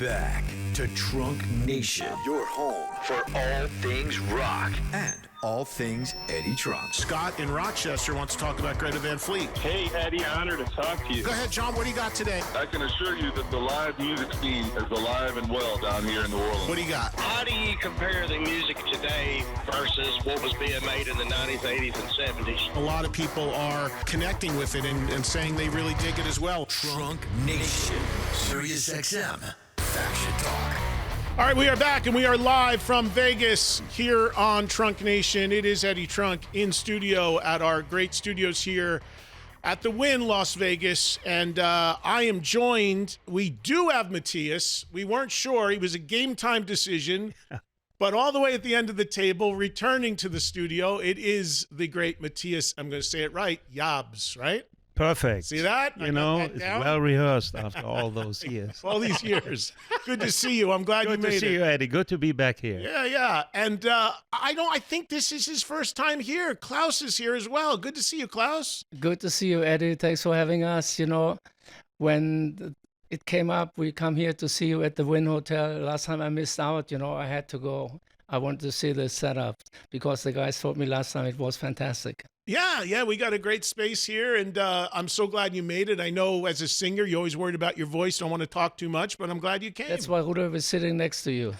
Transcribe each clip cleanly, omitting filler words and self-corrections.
back to Trunk Nation, your home for all things rock and all things Eddie Trunk. Scott in Rochester wants to talk about Greta Van Fleet. Hey, Eddie, honored to talk to you. Go ahead, John. What do you got today? I can assure you that the live music scene is alive and well down here in New Orleans. What do you got? How do you compare the music today versus what was being made in the 90s, 80s, and 70s? A lot of people are connecting with it and saying they really dig it as well. Trunk Nation, SiriusXM, Faction Talk. All right, we are back, and we are live from Vegas here on Trunk Nation. It is Eddie Trunk in studio at our great studios here at the Wynn, Las Vegas. And I am joined. We do have Matthias. We weren't sure. He was a game-time decision. But all the way at the end of the table, returning to the studio, it is the great Matthias. I'm going to say it right. Yabs, right? Perfect. See that? You know, it's well rehearsed after all those years. All these years. Good to see you. I'm glad you made it. Good to see you, Eddie. Good to be back here. Yeah. And I think this is his first time here. Klaus is here as well. Good to see you, Klaus. Good to see you, Eddie. Thanks for having us. You know, when it came up, we come here to see you at the Wynn Hotel. Last time I missed out, you know, I had to go. I wanted to see the setup because the guys told me last time it was fantastic. Yeah, we got a great space here, and I'm so glad you made it. I know as a singer, you're always worried about your voice, don't want to talk too much, but I'm glad you came. That's why Rudolph is sitting next to you.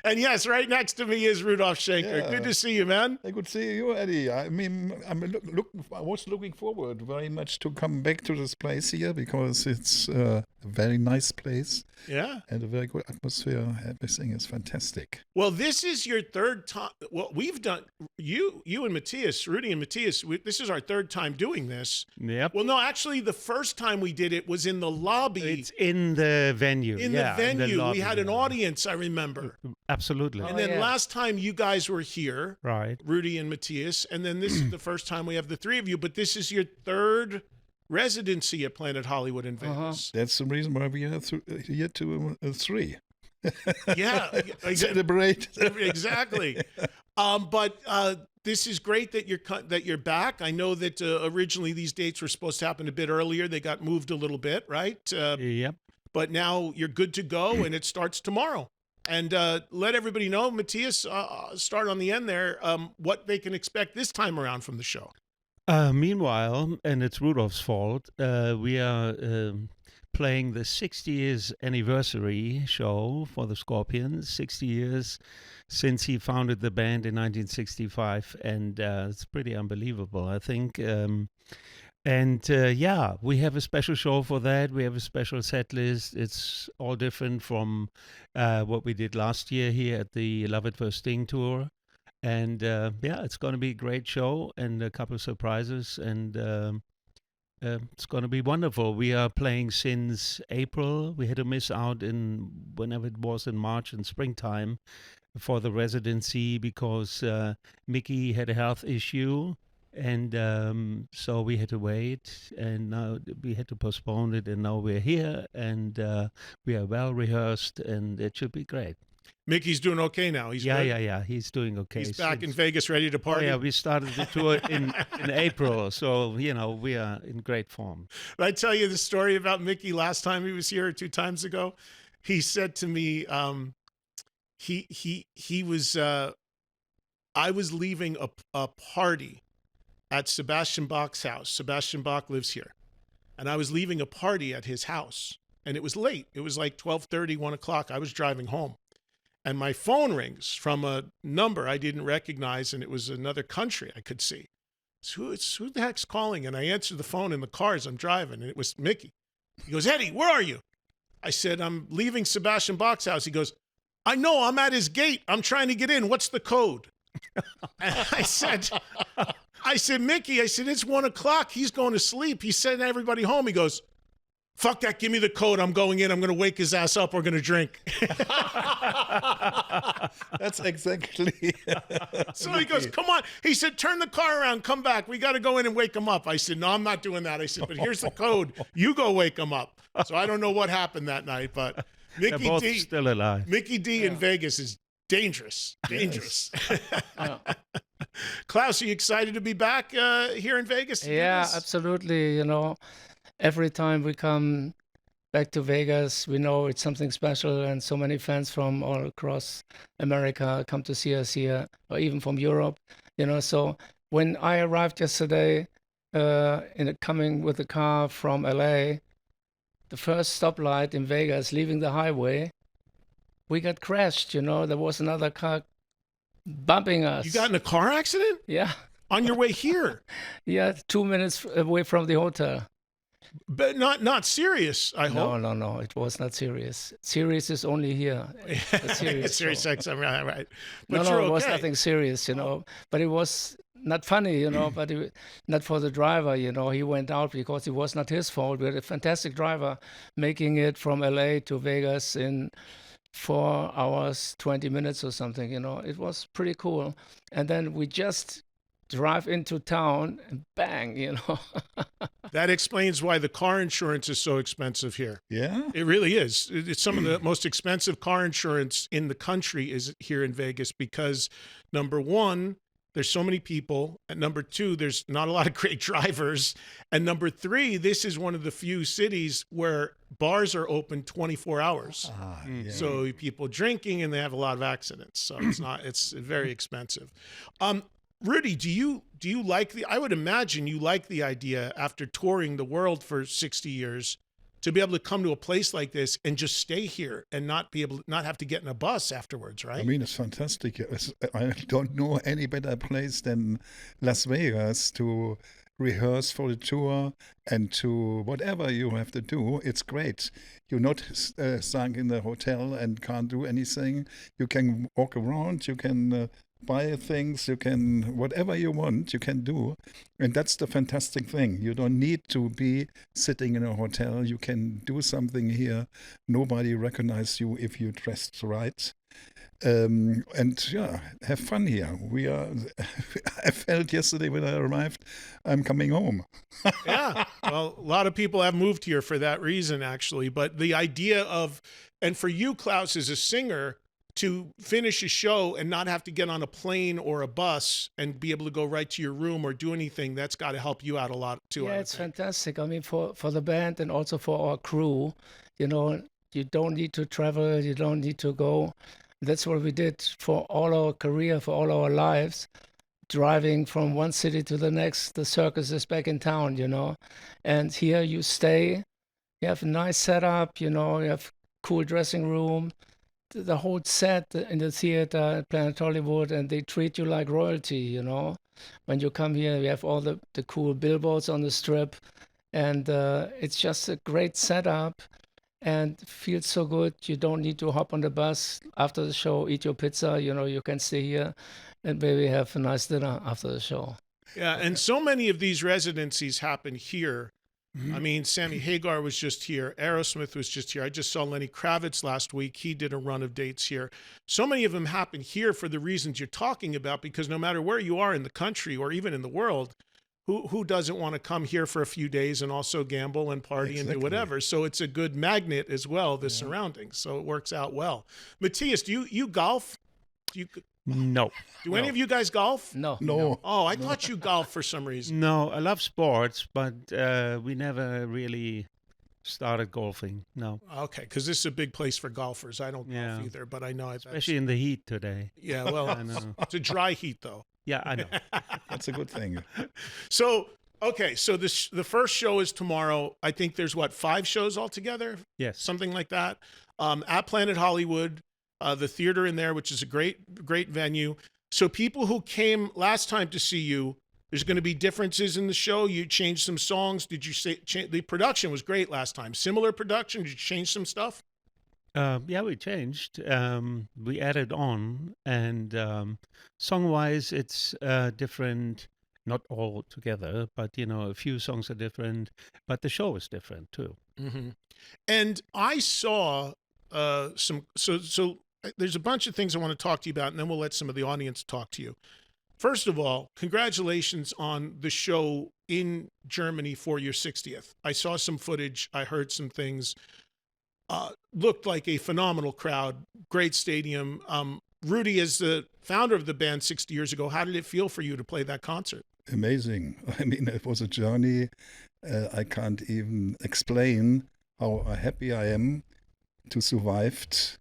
And yes, right next to me is Rudolph Schenker. Yeah. Good to see you, man. Good to see you, Eddie. I mean, I was looking forward very much to come back to this place here because it's a very nice place. Yeah. And a very good atmosphere. Everything is fantastic. Well, this is your third time. Well, we've done, you and Matthias, Rudy and Matthias, this is our third time doing this. Yep. Well, no, actually, the first time we did it was in the lobby. It's in the venue. In the venue. In the lobby, we had an audience, I remember. Absolutely. And then last time you guys were here, right, Rudy and Matthias, and then this is the first time we have the three of you, but this is your third residency at Planet Hollywood in Vegas. That's the reason why we are here to three. Yeah. Celebrate. Exactly. But this is great that you're back. I know that originally these dates were supposed to happen a bit earlier. They got moved a little bit, right? Yep. But now you're good to go, and it starts tomorrow. And let everybody know, Matthias, start on the end there, what they can expect this time around from the show. Meanwhile, and it's Rudolph's fault, we are playing the 60 years anniversary show for the Scorpions, 60 years since he founded the band in 1965, and it's pretty unbelievable, I think. We have a special show for that. We have a special set list. It's all different from what we did last year here at the Love at First Sting tour. And it's going to be a great show and a couple of surprises. And it's going to be wonderful. We are playing since April. We had to miss out in whenever it was in March and springtime for the residency because Mickey had a health issue. And so we had to wait, and now we had to postpone it, and now we're here, and we are well rehearsed, and it should be great. Mickey's doing okay now. He's good? Yeah. He's doing okay. He's back in Vegas, ready to party. Oh, yeah, we started the tour in April, so you know we are in great form. Did I tell you the story about Mickey last time he was here, 2 times ago? He said to me, he was. I was leaving a party at Sebastian Bach's house. Sebastian Bach lives here. And I was leaving a party at his house. And it was late. It was like 12:30, 1 o'clock. I was driving home. And my phone rings from a number I didn't recognize, and it was another country I could see. Who the heck's calling? And I answered the phone in the car as I'm driving, and it was Mickey. He goes, Eddie, where are you? I said, I'm leaving Sebastian Bach's house. He goes, I know, I'm at his gate. I'm trying to get in. What's the code? And I said, Mickey, it's 1 o'clock. He's going to sleep. He sent everybody home. He goes, fuck that. Give me the code. I'm going in. I'm going to wake his ass up. We're going to drink. That's exactly. So he goes, come on. He said, turn the car around. Come back. We got to go in and wake him up. I said, no, I'm not doing that. I said, but here's the code. You go wake him up. So I don't know what happened that night, but They're both D still alive. Mickey D in Vegas is dangerous. Yes. Klaus, are you excited to be back here in Vegas? Yeah, absolutely. You know, every time we come back to Vegas. We know it's something special, and so many fans from all across America come to see us here, or even from Europe. So when I arrived yesterday, coming with the car from LA, the first stoplight in Vegas, leaving the highway, we got crashed. There was another car bumping us. You got in a car accident? Yeah. On your way here? Yeah, 2 minutes away from the hotel. But not serious, I hope. No. It was not serious. Serious is only here. SiriusXM, right. But No, you're it was okay. nothing serious, But it was not funny, but not for the driver, He went out because it was not his fault. We had a fantastic driver making it from LA to Vegas in 4 hours, 20 minutes or something, It was pretty cool. And then we just drive into town and bang, That explains why the car insurance is so expensive here. Yeah. It really is. It's some of the most expensive car insurance in the country is here in Vegas because, number one, there's so many people. And number two, there's not a lot of great drivers. And number three, this is one of the few cities where bars are open 24 hours. Yeah. So people drinking and they have a lot of accidents. So it's very expensive. Rudy, do you like I would imagine you like the idea after touring the world for 60 years to be able to come to a place like this and just stay here and not have to get in a bus afterwards, right? I mean, it's fantastic. I don't know any better place than Las Vegas to rehearse for the tour and to whatever you have to do. It's great. You're not sunk in the hotel and can't do anything. You can walk around. You can buy things, you can, whatever you want, you can do. And that's the fantastic thing. You don't need to be sitting in a hotel. You can do something here. Nobody recognizes you if you dressed right. And yeah, have fun here. I felt yesterday when I arrived, I'm coming home. Yeah. Well, a lot of people have moved here for that reason, actually. But the idea of, and for you, Klaus, as a singer, to finish a show and not have to get on a plane or a bus and be able to go right to your room or do anything, that's got to help you out a lot too. Yeah, it's fantastic. I mean, for the band and also for our crew, you don't need to travel, you don't need to go. That's what we did for all our career, for all our lives, driving from one city to the next. The circus is back in town, and here you stay, you have a nice setup, you have cool dressing room, the whole set in the theater at Planet Hollywood, and they treat you like royalty, When you come here, we have all the cool billboards on the strip, and it's just a great setup and feels so good. You don't need to hop on the bus after the show, eat your pizza, you can stay here and maybe have a nice dinner after the show. Yeah, and so many of these residencies happen here. I mean, Sammy Hagar was just here. Aerosmith was just here. I just saw Lenny Kravitz last week. He did a run of dates here. So many of them happen here for the reasons you're talking about, because no matter where you are in the country or even in the world, who doesn't want to come here for a few days and also gamble and party and do whatever? So it's a good magnet as well, the surroundings. So it works out well. Matthias, do you golf? No. Do any of you guys golf? No. Oh, I thought you golfed for some reason. No, I love sports, but we never really started golfing. No. Okay, because this is a big place for golfers. I don't golf either, but I know especially in the heat today. Yeah, well, I know. It's a dry heat though. Yeah, I know. That's a good thing. So, okay, so the first show is tomorrow. I think there's 5 shows altogether? Yes. Something like that. At Planet Hollywood, the theater in there, which is a great venue. So people who came last time to see you, there's going to be differences in the show. You changed some songs. Did you say the production was great last time? Similar production? Did you change some stuff? Yeah, we changed. We added on, and song-wise, it's different. Not all together, but a few songs are different. But the show is different too. Mm-hmm. And I saw some. So there's a bunch of things I want to talk to you about, and then we'll let some of the audience talk to you. First of all, congratulations on the show in Germany for your 60th. I saw some footage. I heard some things. Looked like a phenomenal crowd. Great stadium. Rudy, as the founder of the band 60 years ago, how did it feel for you to play that concert? Amazing. I mean, it was a journey I can't even explain how happy I am to survived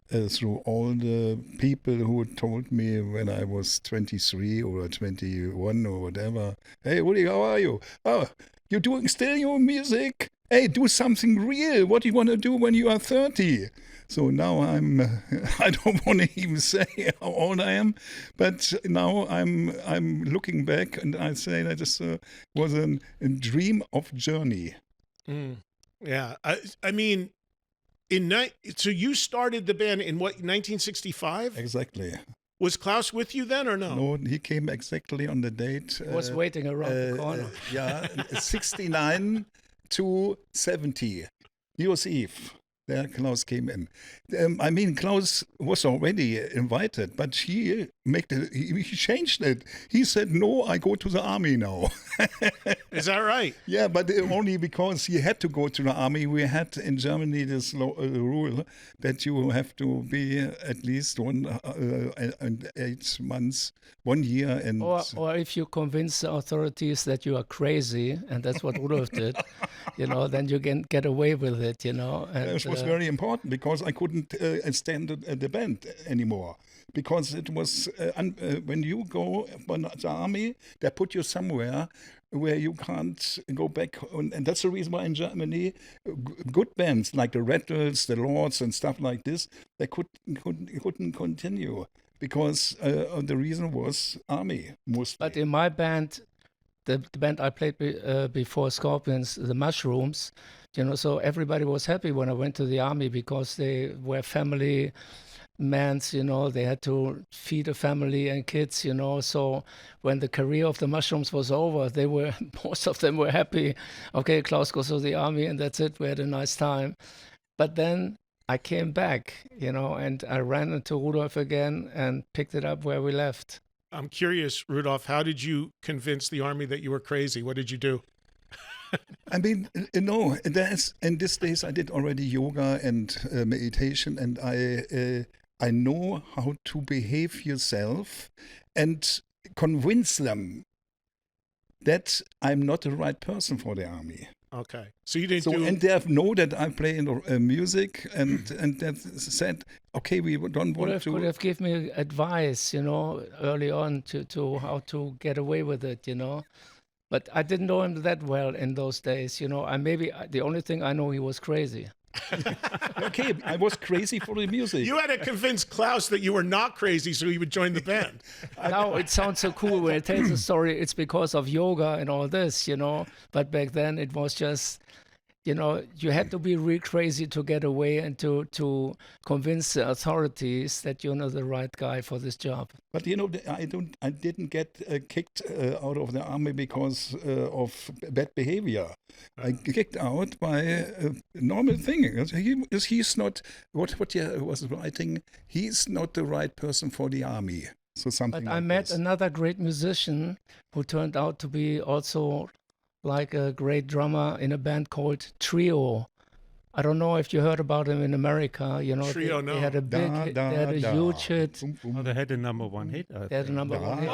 through all the people who told me when I was 23 or 21 or whatever, hey, Rudi, how are you? Oh, you're doing still your music? Hey, do something real. What do you want to do when you are 30? So now I don't want to even say how old I am, but now I'm looking back and I say that this was a dream of journey. Yeah, I mean, so you started the band in what, 1965? Exactly. Was Klaus with you then or no? No, he came exactly on the date. He was waiting around the corner. 69 to 70, New Year's Eve. There Klaus came in. I mean, Klaus was already invited, but he changed it. He said, no, I go to the army now. Is that right? Yeah, but only because he had to go to the army. We had in Germany this rule that you have to be at least 8 months, 1 year. And or if you convince the authorities that you are crazy, and that's what Rudolph did, then you can get away with it, And, it was very important because I couldn't stand the band anymore. Because it was, when you go for the army, they put you somewhere where you can't go back. And that's the reason why in Germany, good bands like the Rattles, the Lords and stuff like this, they couldn't continue. Because the reason was army, mostly. But in my band, the band I played before Scorpions, the Mushrooms, so everybody was happy when I went to the army because they were family men, they had to feed a family and kids, so when the career of the Mushrooms was over, most of them were happy. Okay, Klaus goes to the army and that's it, we had a nice time. But then I came back, and I ran into Rudolph again and picked it up where we left. I'm curious, Rudolph, how did you convince the army that you were crazy? What did you do? I mean, in these days I did already yoga and meditation, and I know how to behave yourself and convince them that I'm not the right person for the army. Okay, so you didn't and they know that I play in music, and that said, okay, we don't want to. Could have given me advice, early on to how to get away with it, But I didn't know him that well in those days, maybe the only thing I know, he was crazy. Okay, I was crazy for the music. You had to convince Klaus that you were not crazy so he would join the band. Now it sounds so cool when it tells the story. It's because of yoga and all this, But back then it was just, you had to be real crazy to get away and to convince the authorities that you're not the right guy for this job. But I didn't get kicked out of the army because of bad behavior. I kicked out by a normal thing. He's not what he was writing. He's not the right person for the army. So something. But like I met this. another great musician who turned out to be also like a great drummer in a band called Trio. I don't know if you heard about him in America. Trio, they had a big, they had a huge hit. Oh, they had a #1 hit. They had a #1 hit.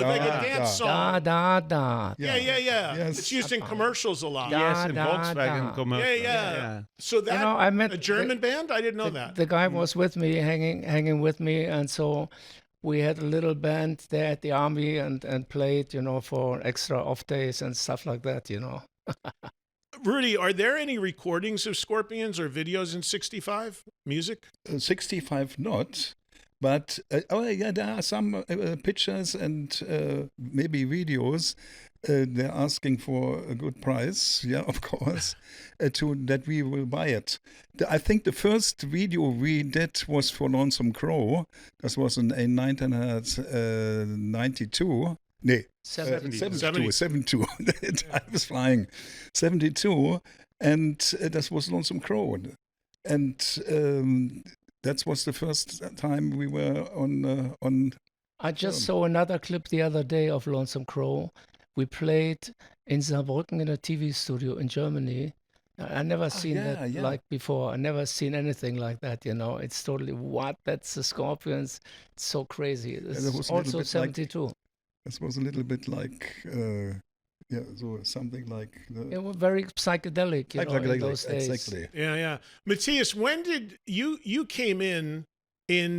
Like a dance song. Da. Yeah. Yes. It's used in commercials a lot. Yes, in Volkswagen commercials. Yeah. So that I met a German band? I didn't know that. The guy was with me, hanging with me, and so we had a little band there at the army and played, for extra off days and stuff like that, Rudy, are there any recordings of Scorpions or videos in 65 music? 65 not, but there are some pictures and maybe videos. They're asking for a good price, of course, that we will buy it. I think the first video we did was for Lonesome Crow. That was in 1992. No, 72. I was flying. 72, and that was Lonesome Crow. And that was the first time we were on. I just saw another clip the other day of Lonesome Crow. We played in Saarbrücken in a TV studio in Germany. I never seen that like before. I never seen anything like that, It's totally, what? That's the Scorpions. It's so crazy. This was also 72. This was a little bit like Yeah, so something like It was very psychedelic, you know, in those days. exactly. Yeah. Matthias, when did you came in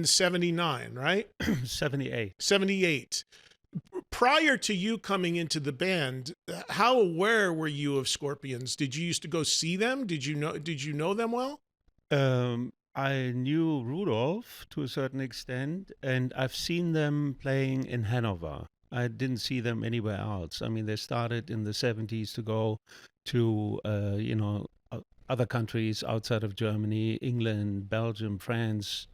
79, right? 78. 78. Prior to you coming into the band, how aware were you of Scorpions? Did you used to go see them? Did you know them well? I knew Rudolph to a certain extent, and I've seen them playing in Hanover. I didn't see them anywhere else. I mean, they started in the 70s to go to, other countries outside of Germany, England, Belgium, France,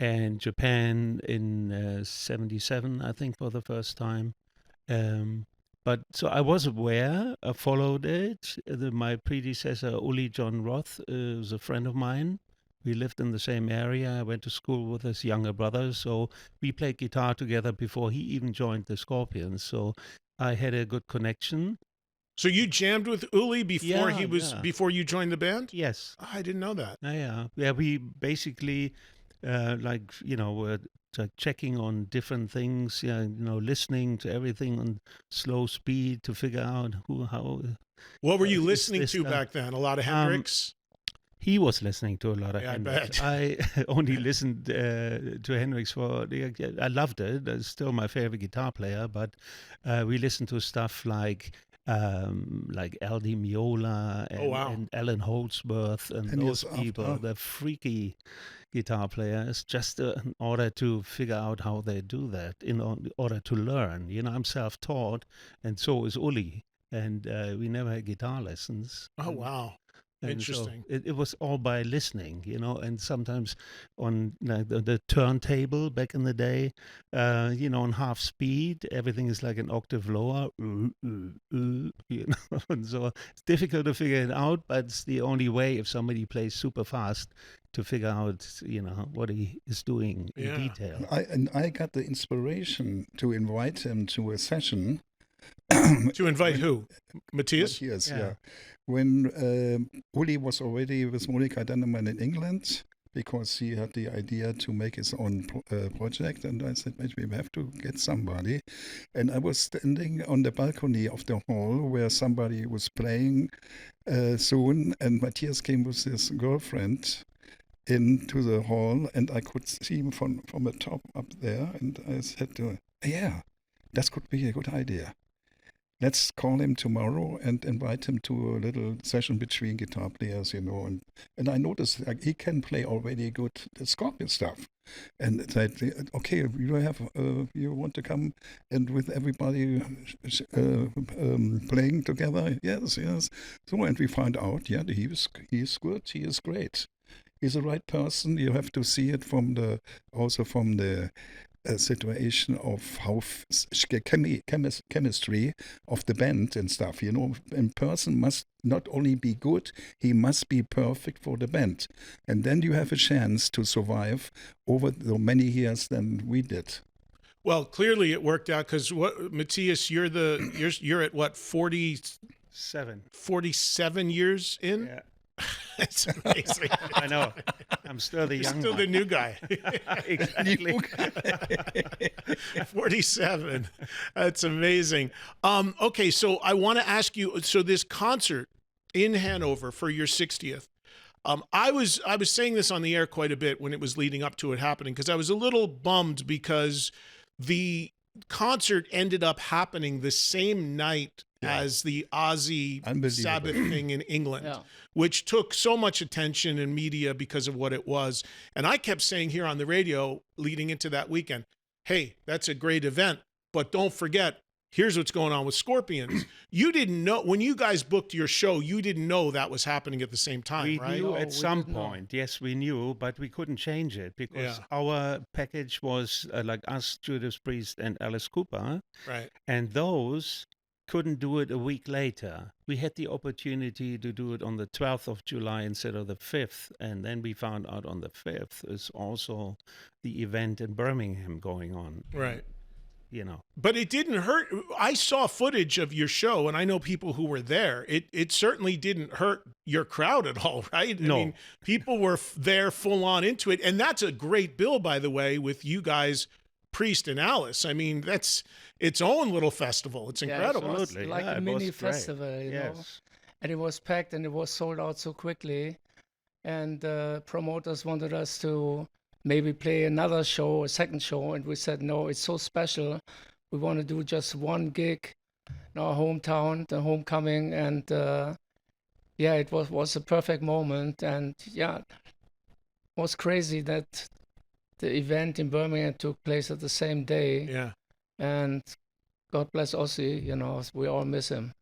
and Japan in 77, I think, for the first time. But so I was aware, I followed it. My predecessor, Uli John Roth, was a friend of mine. We lived in the same area. I went to school with his younger brother, so we played guitar together before he even joined the Scorpions. So I had a good connection. So you jammed with Uli before before you joined the band? Yes. Oh, I didn't know that. Yeah. We basically were like checking on different things. Listening to everything on slow speed to figure out how. What were you listening to back then? A lot of Hendrix? He was listening to a lot of Hendrix. I only listened to Hendrix I loved it. It's still my favorite guitar player, but we listened to stuff like Al Di Meola and Alan Holdsworth and those people. The freaky guitar players, just in order to figure out how they do that, in order to learn. I'm self-taught, and so is Uli, and we never had guitar lessons. Oh, wow. And interesting. So it was all by listening, and sometimes on the turntable back in the day, on half speed, everything is like an octave lower, and so it's difficult to figure it out, but it's the only way if somebody plays super fast to figure out, what he is doing in detail. I got the inspiration to invite him to a session. To invite who? Matthias? Matthias, yeah. When Uli was already with Monica Denneman in England, because he had the idea to make his own project, and I said, maybe we have to get somebody. And I was standing on the balcony of the hall where somebody was playing soon, and Matthias came with his girlfriend into the hall, and I could see him from the top up there, and I said to him, yeah, that could be a good idea. Let's call him tomorrow and invite him to a little session between guitar players, and I noticed he can play already good Scorpion stuff. And said, okay, you want to come and with everybody playing together? Yes. So, and we found out, he is good, he is great. He's the right person. You have to see it from the situation of how chemistry of the band and stuff. A person must not only be good, he must be perfect for the band, and then you have a chance to survive over the many years than we did. Well, clearly it worked out, because Matthias, you're at what, 47 years in? Yeah. It's amazing. I know. I'm still the young Still one. the new guy. Exactly. 47. That's amazing. Okay, so I want to ask you, so this concert in Hanover for your 60th, I was saying this on the air quite a bit when it was leading up to it happening, because I was a little bummed because the concert ended up happening the same night as the Ozzy Sabbath thing in England, which took so much attention in media because of what it was. And I kept saying here on the radio leading into that weekend, hey, that's a great event, but don't forget, here's what's going on with Scorpions. You didn't know, when you guys booked your show, you didn't know that was happening at the same time, right? We knew at some point, yes, we knew, but we couldn't change it because our package was like us, Judas Priest, and Alice Cooper. Right. And those couldn't do it a week later. We had the opportunity to do it on the 12th of July instead of the 5th. And then we found out on the 5th is also the event in Birmingham going on. Right. But it didn't hurt. I saw footage of your show, and I know people who were there. It certainly didn't hurt your crowd at all, right? No. I mean, people were there full on into it. And that's a great bill, by the way, with you guys Priest and Alice, I mean, that's its own little festival. It's incredible. It was Absolutely. like Yeah, a it mini was great. festival, you know. Yes. And it was packed and it was sold out so quickly. And promoters wanted us to maybe play another show, a second show. And we said, no, it's so special. We want to do just one gig in our hometown, the homecoming. And yeah, it was a perfect moment. And yeah, it was crazy that the event in Birmingham took place at the same day. Yeah. And God bless Ozzy, you know, we all miss him.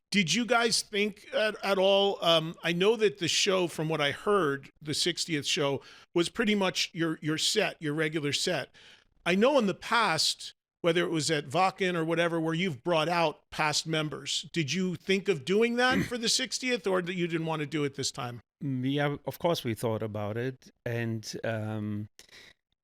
Did you guys think at all? I know that the show, from what I heard, the 60th show was pretty much your set, your regular set. I know in the past, whether it was at Wacken or whatever, where you've brought out past members. Did you think of doing that for the 60th, or that you didn't want to do it this time? Yeah, of course we thought about it, and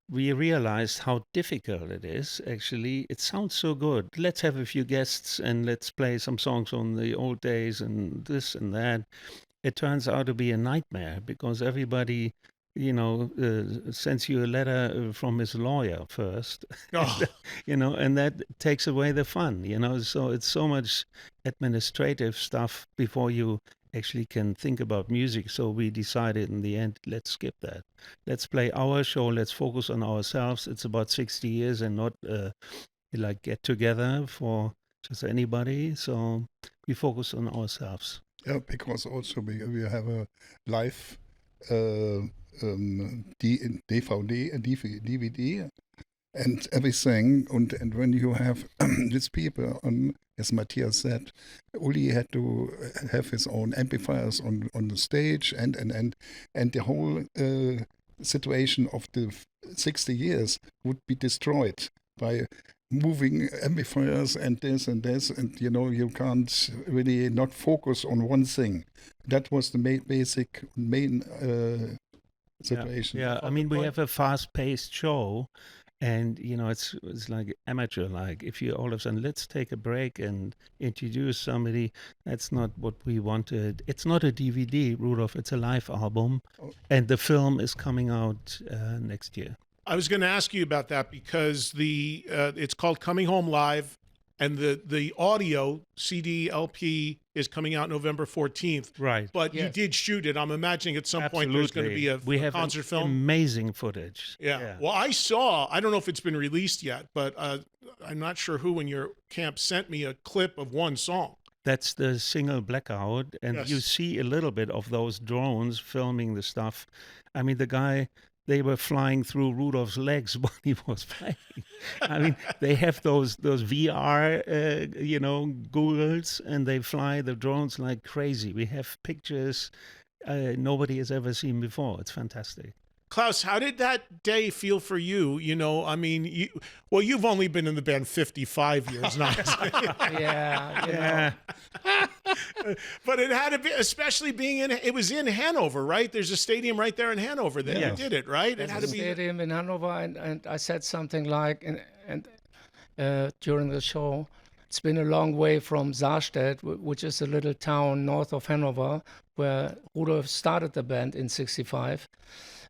we realized how difficult it is. Actually, it sounds so good. Let's have a few guests and let's play some songs on the old days and this and that. It turns out to be a nightmare because everybody, you know, sends you a letter from his lawyer first, Oh. you know, and that takes away the fun, you know. So it's so much administrative stuff before you actually can think about music. So we decided in the end, let's skip that. Let's play our show. Let's focus on ourselves. It's about 60 years and not like get together for just anybody. So we focus on ourselves. Yeah, because also we have a live DVD and DVD and everything. And when you have these people on, as Matthias said, Uli had to have his own amplifiers on the stage, and the whole situation of the 60 years would be destroyed by moving amplifiers and this, and you know, you can't really not focus on one thing. That was the main situation. Yeah, I mean, we have a fast-paced show, and you know, it's like amateur. Like if you all of a sudden, let's take a break and introduce somebody. That's not what we wanted. It's not a DVD, Rudolph. It's a live album, and the film is coming out next year. I was going to ask you about that because it's called Coming Home Live, and the audio CD LP is coming out November 14th. Right. But Yes. you did shoot it. I'm imagining at some point there's going to be a we have concert film. Amazing footage. Yeah. Well, I don't know if it's been released yet, but I'm not sure who in your camp sent me a clip of one song. That's the single Blackout, and Yes. you see a little bit of those drones filming the stuff. I mean, the guy, they were flying through Rudolph's legs when he was playing. I mean, they have those VR, you know, goggles, and they fly the drones like crazy. We have pictures nobody has ever seen before. It's fantastic. Klaus, how did that day feel for you? You know, I mean, you've only been in the band 55 years now. Yeah, you know. But it had to be, especially being it was in Hanover, right? There's a stadium right there in Hanover that you did it, right? It had to be. Stadium in Hanover, and I said something like, during the show, it's been a long way from Saarstedt, which is a little town north of Hanover, where Rudolph started the band in '65.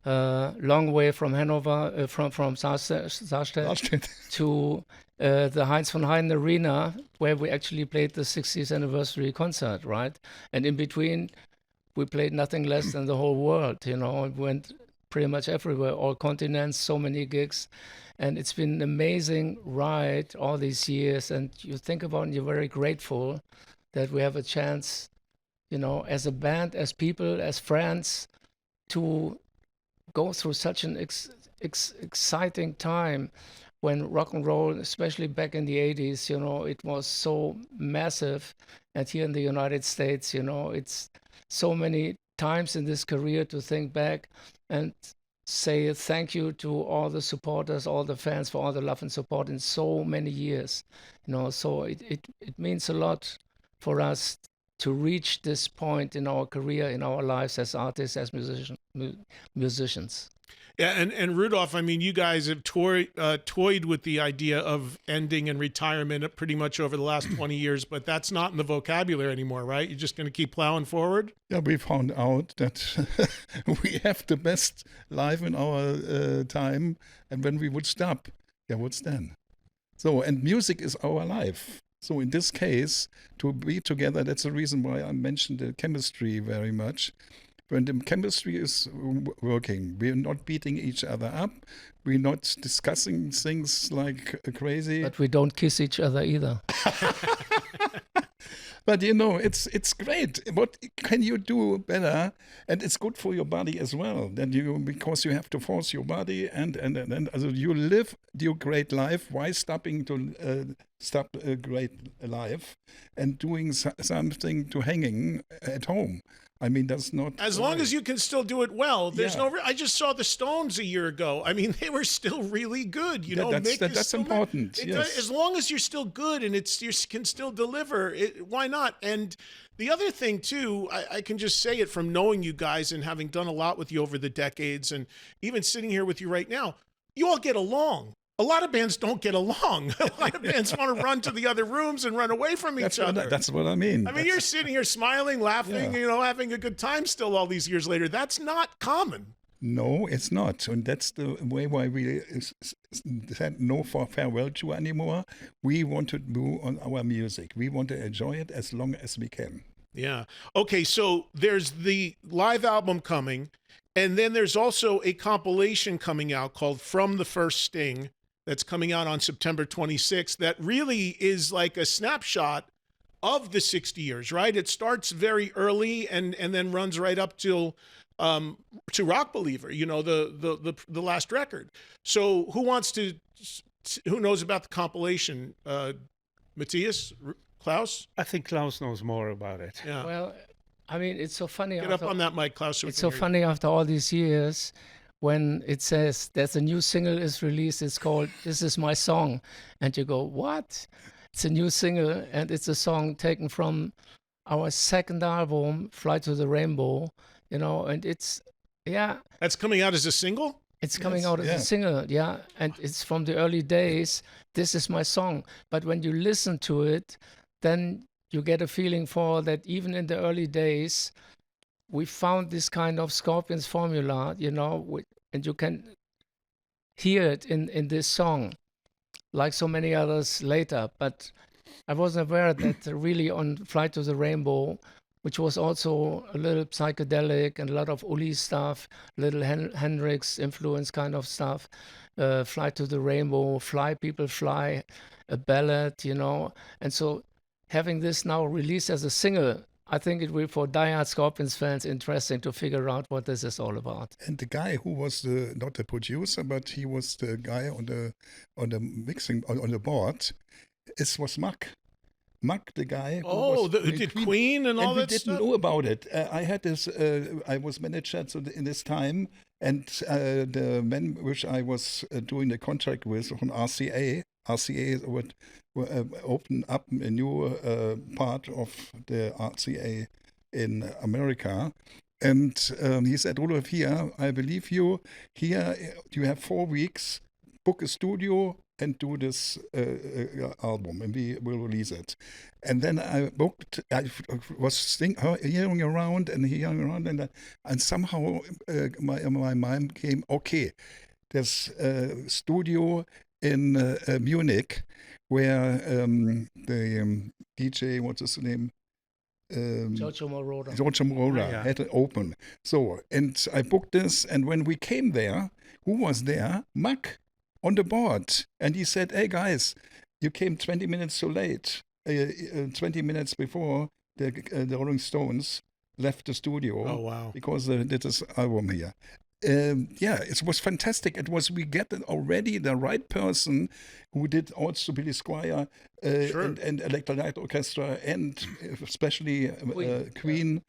Long way from Hanover, from Saarstedt to the Heinz von Heiden Arena, where we actually played the 60th anniversary concert, right? And in between, we played nothing less than the whole world, you know. It went pretty much everywhere, all continents, so many gigs. And it's been an amazing ride all these years. And you think about it, and you're very grateful that we have a chance, you know, as a band, as people, as friends, to go through such an exciting time when rock and roll, especially back in the 80s, you know, it was so massive. And here in the United States, you know, it's so many times in this career to think back and say thank you to all the supporters, all the fans for all the love and support in so many years. You know, so it means a lot for us to reach this point in our career, in our lives as artists, as musicians. Yeah, and Rudolph, I mean, you guys have toyed with the idea of ending and retirement pretty much over the last 20 years, but that's not in the vocabulary anymore, right? You're just going to keep plowing forward? Yeah, we found out that we have the best life in our time, and when we would stop, Yeah, what's then? So, and music is our life. So in this case, to be together, that's the reason why I mentioned the chemistry very much. When the chemistry is working, we're not beating each other up. We're not discussing things like crazy. But we don't kiss each other either. But it's great. What can you do better? And it's good for your body as well. Because you have to force your body and also you live your great life. Why stopping to stop a great life and doing something to hanging at home? I mean, that's not... As long as you can still do it well. There's no... I just saw the Stones a year ago. I mean, they were still really good. That's important. Yes. As long as you're still good and you can still deliver, why not? And the other thing, too, I can just say it from knowing you guys and having done a lot with you over the decades and even sitting here with you right now, you all get along. A lot of bands don't get along. A lot of bands want to run to the other rooms and run away from each other. That's what I mean. I mean, you're sitting here smiling, laughing, having a good time still all these years later. That's not common. No, it's not. And that's the way why we said no for farewell tour anymore. We want to do on our music. We want to enjoy it as long as we can. Yeah. Okay, so there's the live album coming, and then there's also a compilation coming out called From the First Sting. That's coming out on September 26th. That really is like a snapshot of the 60 years, right? It starts very early and then runs right up till to Rock Believer, the last record. So who knows about the compilation? Matthias, Klaus? I think Klaus knows more about it. Yeah. Well, I mean, it's so funny. Get up on that mic, Klaus. It's so funny after all these years. When it says there's a new single is released, it's called This Is My Song. And you go, what? It's a new single, and it's a song taken from our second album, Fly to the Rainbow, and it's, That's coming out as a single? It's coming out as a single, and it's from the early days. This is my song. But when you listen to it, then you get a feeling for that even in the early days, we found this kind of Scorpions formula, and you can hear it in this song, like so many others later. But I wasn't aware that really on Flight to the Rainbow, which was also a little psychedelic and a lot of Uli stuff, little Hendrix influence kind of stuff, Flight to the Rainbow, Fly People Fly, a ballad, And so having this now released as a single, I think it will, for diehard Scorpions fans, interesting to figure out what this is all about. And the guy who was not the producer, but he was the guy on the mixing on the board, was Mack. Mack, the guy. Who did Queen and all that stuff? We didn't know about it. I had this. I was manager in this time, and the man which I was doing the contract with from RCA would open up a new part of the RCA in America. And he said, Rudolph, here, I believe you. Here, you have 4 weeks, book a studio and do this album, and we will release it. And then I was hearing around, and somehow my mind came, okay, there's a studio in Munich where the DJ, what's his name? Giorgio Moroder had it open. So, and I booked this, and when we came there, who was there? Mack on the board. And he said, hey guys, you came 20 minutes too late. 20 minutes before the Rolling Stones left the studio. Oh, wow. Because they did this album here. It was fantastic. We get already the right person who did also Billy Squier and Electric Light Orchestra and especially Queen.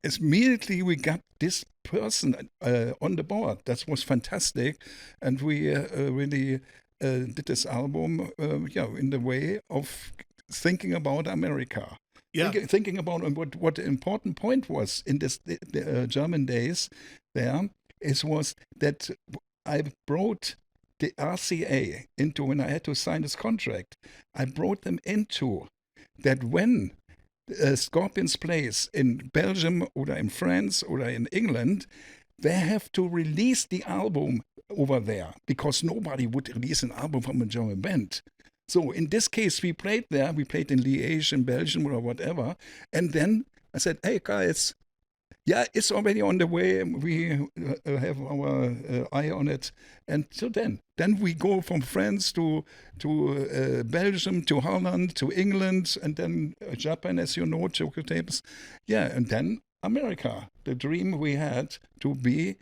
Immediately we got this person on the board. That was fantastic, and we really did this album in the way of thinking about America. Yeah. Thinking about what the important point was in this the German days was that I brought the RCA into, when I had to sign this contract, I brought them into that when Scorpions plays in Belgium or in France or in England, they have to release the album over there because nobody would release an album from a German band. So in this case, we played there. We played in Liège, in Belgium, or whatever. And then I said, hey, guys, yeah, it's already on the way. We have our eye on it. And so then we go from France to Belgium, to Holland, to England, and then Japan, as you know, Tokyo Tapes. Yeah, and then America. The dream we had to be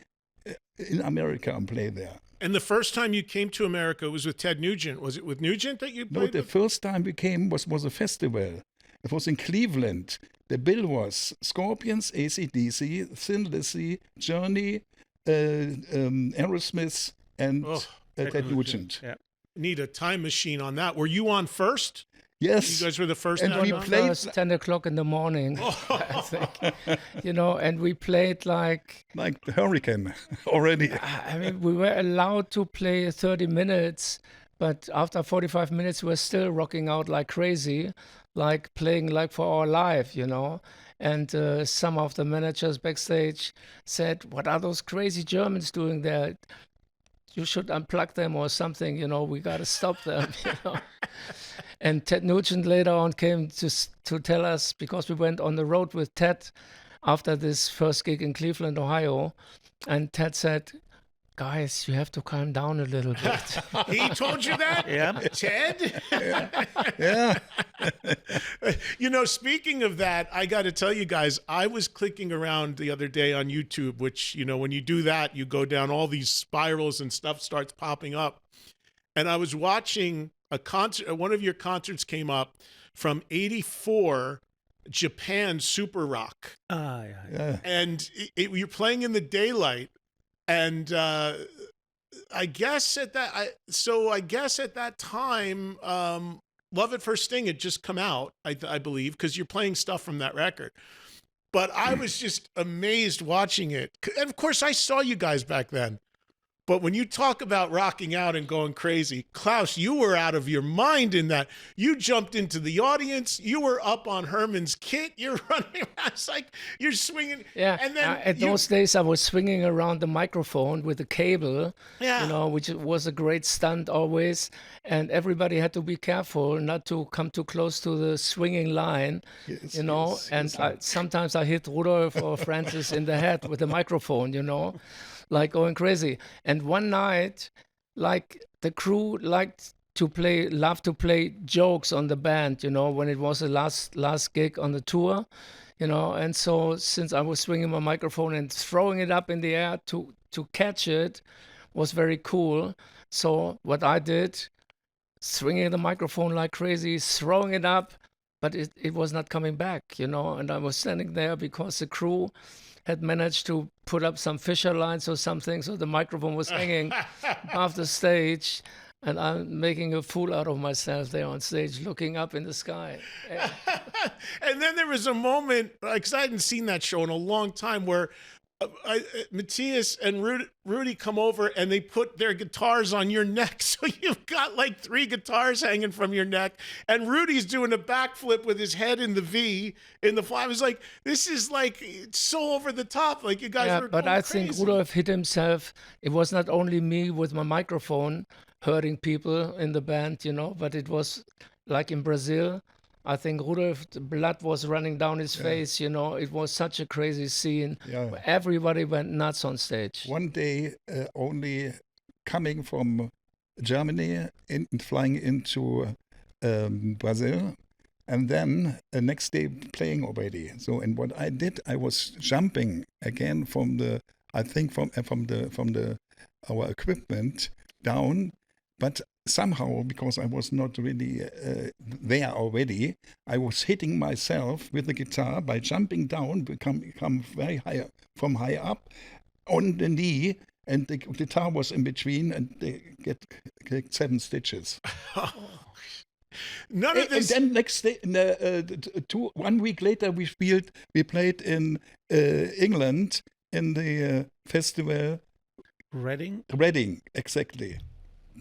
in America and play there. And the first time you came to America was with Ted Nugent. Was it with Nugent that you played? No, the first time we came was a festival. It was in Cleveland. The bill was Scorpions, AC/DC, Thin Lizzy, Journey, Aerosmith, and Ted Nugent. Yeah. Need a time machine on that. Were you on first? Yes. You guys were the first. And we played 10 o'clock in the morning, I think. And we played like the hurricane already. I mean, we were allowed to play 30 minutes, but after 45 minutes, we were still rocking out like crazy, like playing like for our life, And some of the managers backstage said, "What are those crazy Germans doing there? You should unplug them or something, we got to stop them, And Ted Nugent later on came to tell us, because we went on the road with Ted after this first gig in Cleveland, Ohio, and Ted said, "Guys, you have to calm down a little bit." He told you that? Yeah. Ted? Yeah. Speaking of that, I got to tell you guys, I was clicking around the other day on YouTube, which, when you do that, you go down all these spirals and stuff starts popping up. And I was watching a concert. One of your concerts came up from '84, Japan Super Rock. Yeah. And you're playing in the daylight. And I guess at that time, Love at First Sting had just come out, I believe, because you're playing stuff from that record. But I was just amazed watching it. And of course, I saw you guys back then. But when you talk about rocking out and going crazy, Klaus, you were out of your mind in that. You jumped into the audience. You were up on Herman's kit. You're running around. It's like you're swinging. Yeah. And then at those days, I was swinging around the microphone with a cable, which was a great stunt always. And everybody had to be careful not to come too close to the swinging line, sometimes I hit Rudolph or Francis in the head with the microphone, like going crazy. And one night, like the crew loved to play jokes on the band, when it was the last gig on the tour, and so since I was swinging my microphone and throwing it up in the air to catch it was very cool. So what I did, swinging the microphone like crazy, throwing it up, but it was not coming back, and I was standing there because the crew had managed to put up some Fisher lines or something, so the microphone was hanging above the stage, and I'm making a fool out of myself there on stage, looking up in the sky. And then there was a moment, because I hadn't seen that show in a long time, where Matthias and Rudy come over and they put their guitars on your neck. So you've got like 3 guitars hanging from your neck. And Rudy's doing a backflip with his head in the V in the fly. I was like, this is like so over the top. Like you guys were but going I crazy. think Rudolph hit himself. It was not only me with my microphone hurting people in the band, but it was like in Brazil. I think Rudolph's blood was running down his face, It was such a crazy scene. Yeah. Everybody went nuts on stage. One day, only coming from Germany, flying into Brazil, and then the next day playing already. So, and what I did, I was jumping again from our equipment down, but somehow, because I was not really there already, I was hitting myself with the guitar by jumping down, become very high, from high up, on the knee, and the guitar was in between, and they get 7 stitches. None of this. And then next day, 1 week later, we played in England in the festival. Reading, exactly.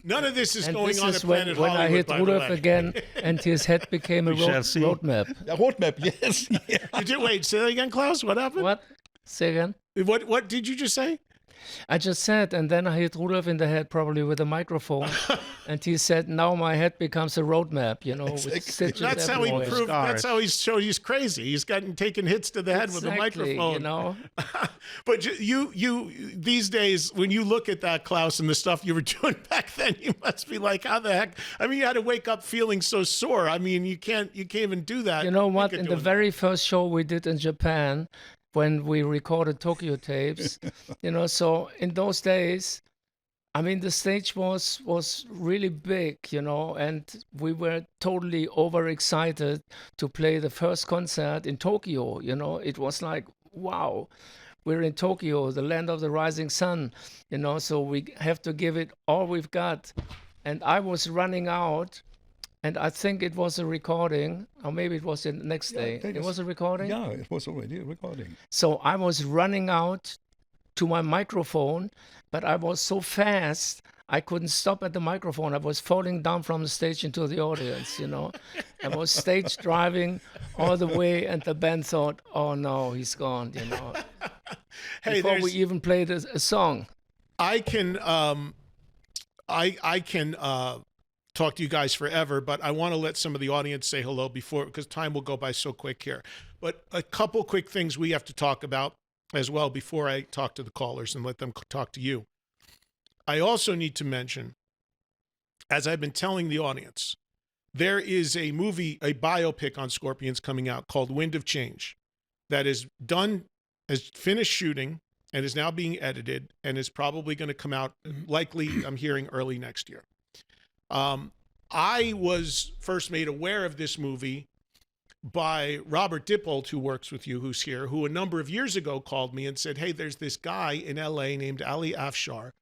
None of this is and going this on is at Planet when Hollywood, I hit by the Rudolph way. again, and his head became a road map. A roadmap, yes. Yeah. Wait, say that again, Klaus? What happened? What? Say again? What did you just say? I just said, and then I hit Rudolph in the head probably with a microphone, and he said, now my head becomes a roadmap, with stitches That's how he everywhere. proved. That's how he showed he's crazy. He's gotten taken hits to the head with a microphone. But you these days, when you look at that, Klaus, and the stuff you were doing back then, you must be like, how the heck? I mean, you had to wake up feeling so sore. I mean, you can't even do that. You know what? In the very first show we did in Japan, when we recorded Tokyo tapes, so in those days, I mean, the stage was really big, and we were totally overexcited to play the first concert in Tokyo. It was like, wow, we're in Tokyo, the land of the rising sun, so we have to give it all we've got. And I was running out. And I think it was a recording, or maybe it was the next day. It was a recording? Yeah, it was already a recording. So I was running out to my microphone, but I was so fast, I couldn't stop at the microphone. I was falling down from the stage into the audience, I was stage driving all the way, and the band thought, oh no, he's gone, Hey, before we even played a song. I can talk to you guys forever, but I want to let some of the audience say hello because time will go by so quick here. But a couple quick things we have to talk about as well before I talk to the callers and let them talk to you. I also need to mention, as I've been telling the audience, there is a biopic on Scorpions coming out called Wind of Change that has finished shooting and is now being edited and is probably going to come out, likely, I'm hearing, early next year. I was first made aware of this movie by Robert Dippold, who works with you, who's here, who a number of years ago called me and said, hey, there's this guy in LA named Ali Afshar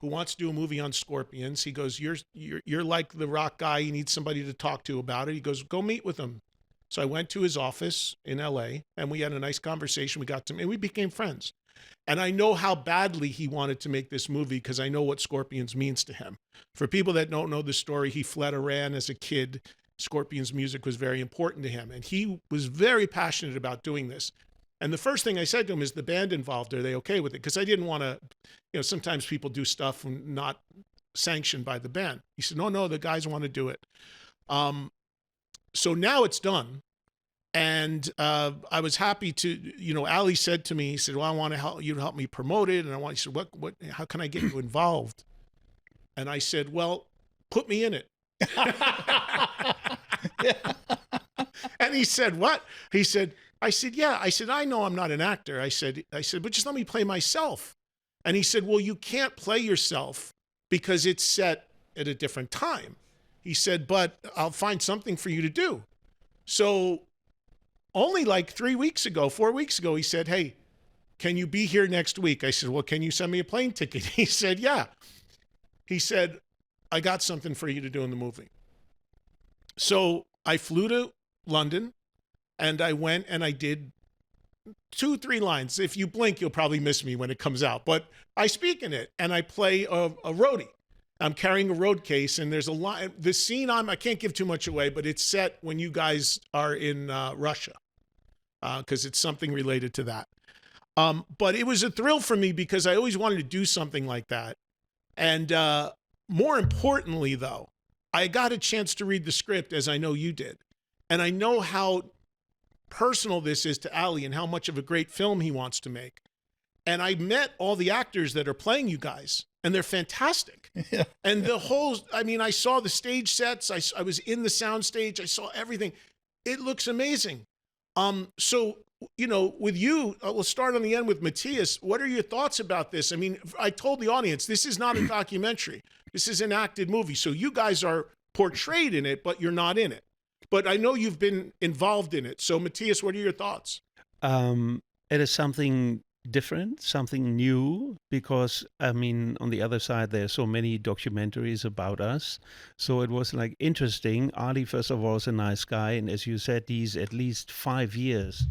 who wants to do a movie on Scorpions. He goes, you're like the rock guy. You need somebody to talk to about it. He goes, go meet with him. So I went to his office in LA and we had a nice conversation. And we became friends. And I know how badly he wanted to make this movie because I know what Scorpions means to him. For people that don't know the story, he fled Iran as a kid. Scorpions music was very important to him. And he was very passionate about doing this. And the first thing I said to him is, the band involved, are they okay with it? Because I didn't want to, sometimes people do stuff not sanctioned by the band. He said, no, the guys want to do it. So now it's done. And I was happy to, Ali said to me, he said, well, I want you to help me promote it. And he said, how can I get you involved? And I said, well, put me in it. And he said, what? I said, yeah. I said, I know I'm not an actor. I said, but just let me play myself. And he said, well, you can't play yourself because it's set at a different time. He said, but I'll find something for you to do. So only like 4 weeks ago, he said, hey, can you be here next week? I said, well, can you send me a plane ticket? He said, yeah. He said, I got something for you to do in the movie. So I flew to London and I went and I did 2-3 lines. If you blink, you'll probably miss me when it comes out. But I speak in it and I play a roadie. I'm carrying a road case, and there's a line. The scene I can't give too much away, but it's set when you guys are in Russia, because it's something related to that. But it was a thrill for me because I always wanted to do something like that. And more importantly, though, I got a chance to read the script, as I know you did. And I know how personal this is to Ali and how much of a great film he wants to make. And I met all the actors that are playing you guys, and they're fantastic. Yeah. And I saw the stage sets. I was in the sound stage. I saw everything. It looks amazing. So, with you, we'll start on the end with Matthias. What are your thoughts about this? I mean, I told the audience, this is not a documentary. This is an acted movie. So you guys are portrayed in it, but you're not in it. But I know you've been involved in it. So Matthias, what are your thoughts? It is something different, something new, because on the other side there are so many documentaries about us, so it was like interesting. Ali, first of all, is a nice guy, and as you said, he's at least 5 years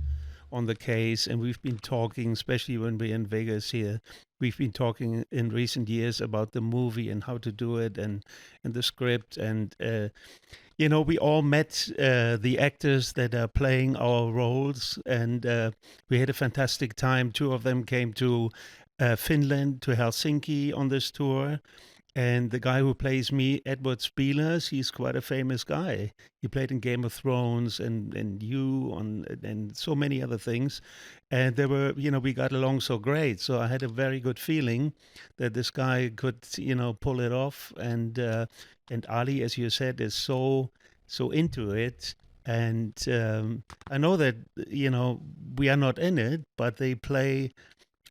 on the case, and we've been talking, especially when we're in Vegas here, we've been talking in recent years about the movie and how to do it and the script, and we all met the actors that are playing our roles, and we had a fantastic time. 2 of them came to Finland to Helsinki on this tour. And the guy who plays me, Edward Spielers, he's quite a famous guy. He played in Game of Thrones and and so many other things. And they were, we got along so great. So I had a very good feeling that this guy could, pull it off. And Ali, as you said, is so into it. And I know that, we are not in it, but they play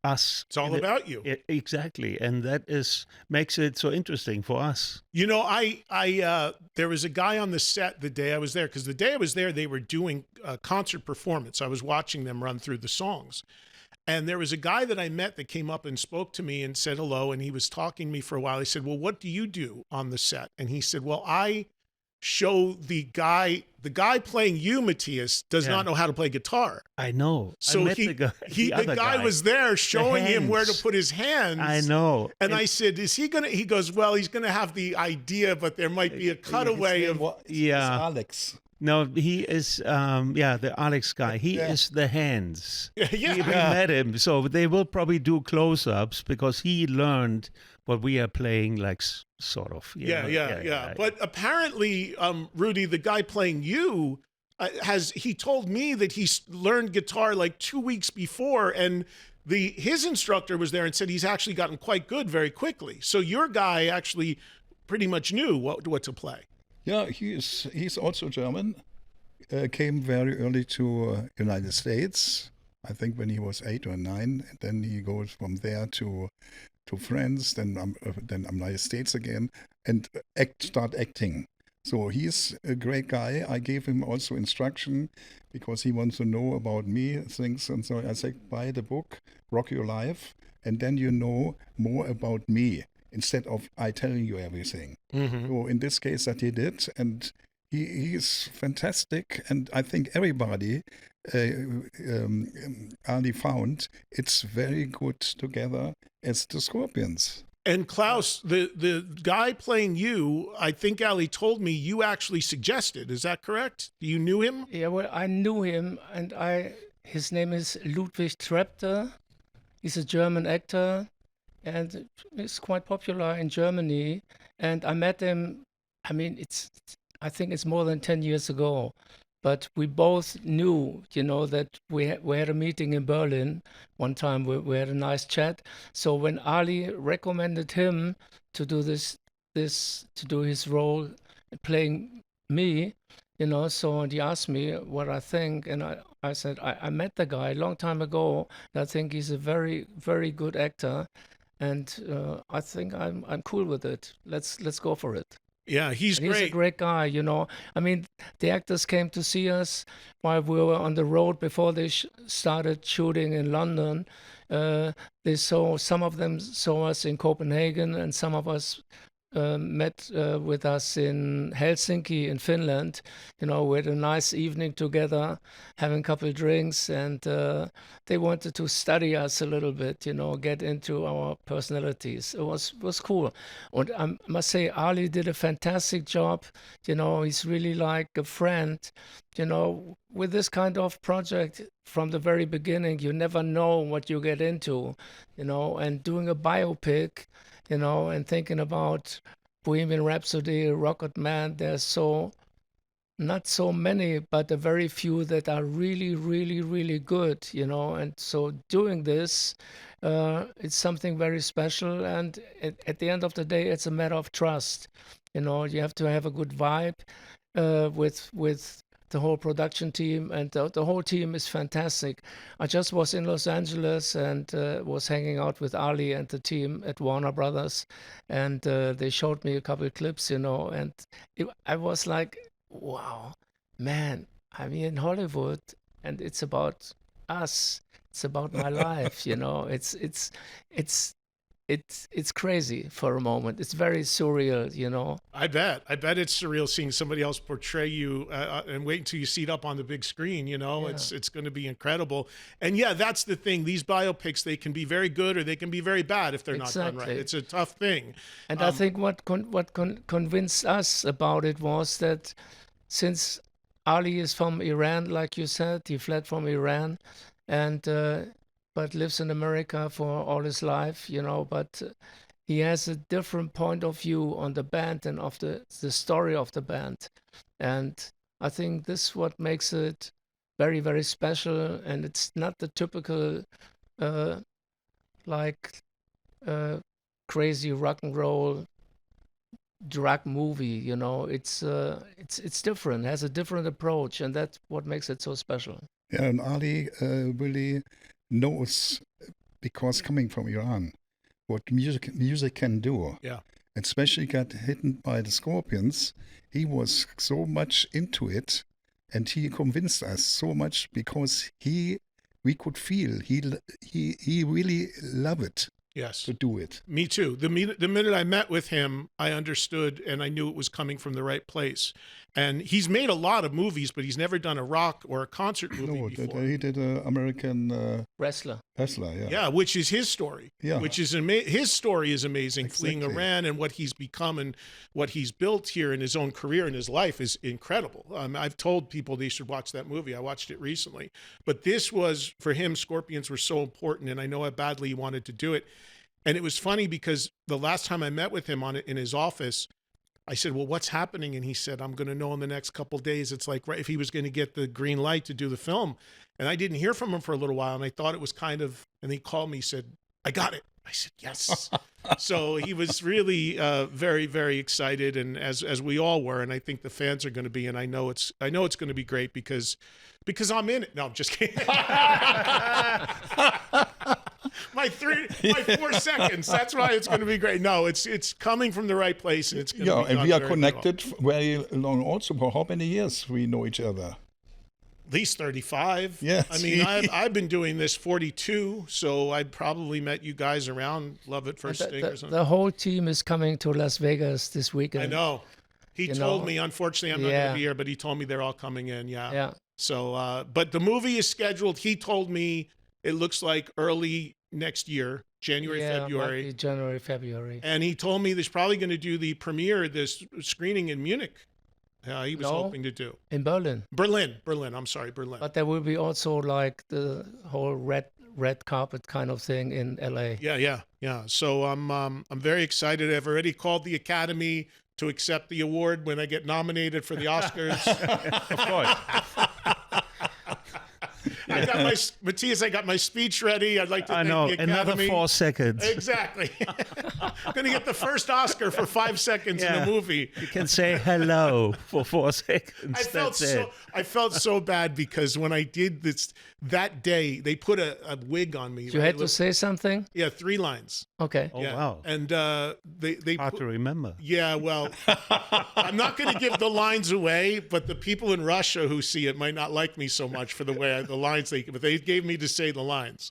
us. It's all about you. Exactly. And that makes it so interesting for us. I there was a guy on the set the day I was there, because the day I was there, they were doing a concert performance. I was watching them run through the songs. And there was a guy that I met that came up and spoke to me and said hello. And he was talking to me for a while. He said, well, what do you do on the set? And he said, well, I show the guy playing you, Matthias, does not know how to play guitar. I know. So I met the guy was there showing him where to put his hands. I know. And I said, is he gonna? He goes, well, he's gonna have the idea, but there might be a cutaway of. It's Alex. No, he is, the Alex guy. He is the hands. Yeah. We met him, so they will probably do close-ups because he learned what we are playing, like, sort of. Yeah. But apparently, Rudy, the guy playing you, he told me that he learned guitar like 2 weeks before, and his instructor was there and said he's actually gotten quite good very quickly. So your guy actually pretty much knew what to play. Yeah, he's also German. Came very early to United States. I think when he was 8 or 9. And then he goes from there to France, then United States again, and start acting. So he's a great guy. I gave him also instruction because he wants to know about me, things. And so I said, buy the book, Rock Your Life, and then you know more about me, instead of I telling you everything. Mm-hmm. So in this case that he did, and he is fantastic, and I think everybody Ali found it's very good together as the Scorpions. And Klaus, the guy playing you, I think Ali told me you actually suggested. Is that correct? You knew him? Yeah, well, I knew him, and his name is Ludwig Trepter. He's a German actor, and he's quite popular in Germany. And I met him, I think it's more than 10 years ago. But we both knew, that we had a meeting in Berlin one time. We had a nice chat. So when Ali recommended him to do to do his role playing me, so he asked me what I think, and I said I met the guy a long time ago, and I think he's a very, very good actor, and I think I'm cool with it. Let's go for it. Yeah, he's great. He's a great guy, the actors came to see us while we were on the road before they started shooting in London. Some of them saw us in Copenhagen, and some of us met with us in Helsinki in Finland. We had a nice evening together, having a couple of drinks, and they wanted to study us a little bit, get into our personalities. It was cool. And I must say, Ali did a fantastic job. He's really like a friend. With this kind of project, from the very beginning, you never know what you get into, and doing a biopic, and thinking about Bohemian Rhapsody, Rocket Man, there's not so many, but a very few that are really, really, really good, and so doing this, it's something very special, and at the end of the day, it's a matter of trust. You have to have a good vibe with the whole production team, and the whole team is fantastic. I just was in Los Angeles and was hanging out with Ali and the team at Warner Brothers, and they showed me a couple of clips, and I was like, wow, man, I'm here in Hollywood, and it's about us. It's about my life, It's crazy for a moment. It's very surreal, I bet it's surreal seeing somebody else portray you and wait until you see it up on the big screen. Yeah. It's going to be incredible. And yeah, that's the thing. These biopics, they can be very good or they can be very bad if they're not done right. It's a tough thing. And I think what convinced us about it was that since Ali is from Iran, like you said, he fled from Iran, and but lives in America for all his life, you know, but he has a different point of view on the band and of the story of the band. And I think this is what makes it very, very special. And it's not the typical crazy rock and roll drug movie, you know. It's different, has a different approach, and that's what makes it so special. Yeah, and Ali really knows, because coming from Iran, what music can do. Yeah. Especially got hit by the Scorpions. He was so much into it, and he convinced us so much because we could feel he really loved it. Yes. To do it. Me too. The minute I met with him, I understood and I knew it was coming from the right place. And he's made a lot of movies, but he's never done a rock or a concert movie before. He did an American wrestler. Yeah. Yeah, which is his story. Yeah. Which is his story is amazing. Exactly. Fleeing Iran and what he's become and what he's built here in his own career and his life is incredible. I've told people they should watch that movie. I watched it recently. But this was, for him, Scorpions were so important, and I know how badly he wanted to do it. And it was funny because the last time I met with him in his office, I said, well, what's happening? And he said, I'm going to know in the next couple of days. It's like right if he was going to get the green light to do the film. And I didn't hear from him for a little while. And I thought it was and he called me, said, I got it. I said, yes. So he was really very, very excited. And as we all were, and I think the fans are going to be, and I know it's going to be great because I'm in it. No, I'm just kidding. My 4 seconds. That's why it's going to be great. No, it's coming from the right place, and it's going to be and we are very connected very long also. For how many years we know each other? At least 35. Yes. I mean, I've been doing this 42, so I probably met you guys around Love at First Sting or something. The whole team is coming to Las Vegas this weekend. I know. He told me, unfortunately, I'm not going to be here, but he told me they're all coming in. Yeah. Yeah. So, but the movie is scheduled. He told me it looks like early next year, January, February. January, February. And he told me there's probably going to do the premiere, this screening in Munich. He was hoping to do. In Berlin. Berlin. I'm sorry, Berlin. But there will be also like the whole red carpet kind of thing in LA. Yeah. So I'm very excited. I've already called the Academy to accept the award when I get nominated for the Oscars. Of course. I got my speech ready. I'd like to thank the Academy. Another 4 seconds. Exactly. I'm going to get the first Oscar for 5 seconds in a movie. You can say hello for 4 seconds. I felt so bad because when I did this that day, they put a wig on me. You had to say something? Yeah, 3 lines. Okay. Oh, wow. And they hard to remember. Yeah, well, I'm not going to give the lines away, but the people in Russia who see it might not like me so much for the way the lines but they gave me to say the lines.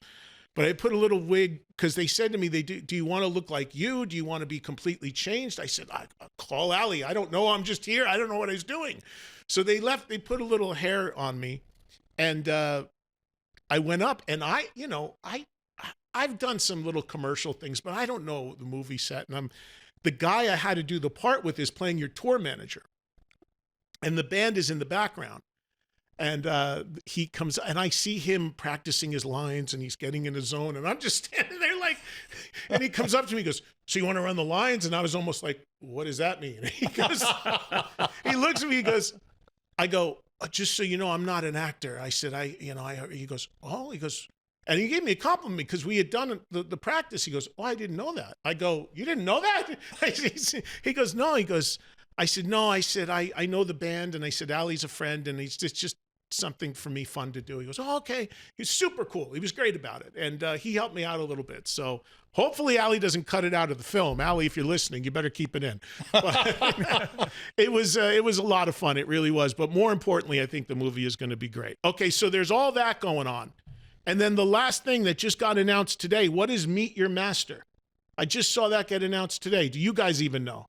But I put a little wig because they said to me, do you want to look like you? Do you want to be completely changed? I said, I'll call Ali. I don't know. I'm just here. I don't know what I was doing. So they put a little hair on me, and I went up, and I've done some little commercial things, but I don't know the movie set. And the guy I had to do the part with is playing your tour manager, and the band is in the background. And he comes, and I see him practicing his lines, and he's getting in his zone, and I'm just standing there like, and he comes up to me, he goes, so you want to run the lines? And I was almost like, what does that mean? He goes, he looks at me, he goes, I go, just so you know, I'm not an actor. I said, he goes, oh, he goes, and he gave me a compliment because we had done the practice. He goes, oh, I didn't know that. I go, you didn't know that? He goes, no, he goes, I said, no, I said, I know the band, and I said, Ali's a friend, and it's just something for me fun to do. He goes, oh, okay. He was super cool. He was great about it. And he helped me out a little bit. So hopefully Ali doesn't cut it out of the film. Ali, if you're listening, you better keep it in. But it was a lot of fun. It really was. But more importantly, I think the movie is going to be great. Okay, so there's all that going on. And then the last thing that just got announced today, what is Meet Your Master? I just saw that get announced today. Do you guys even know?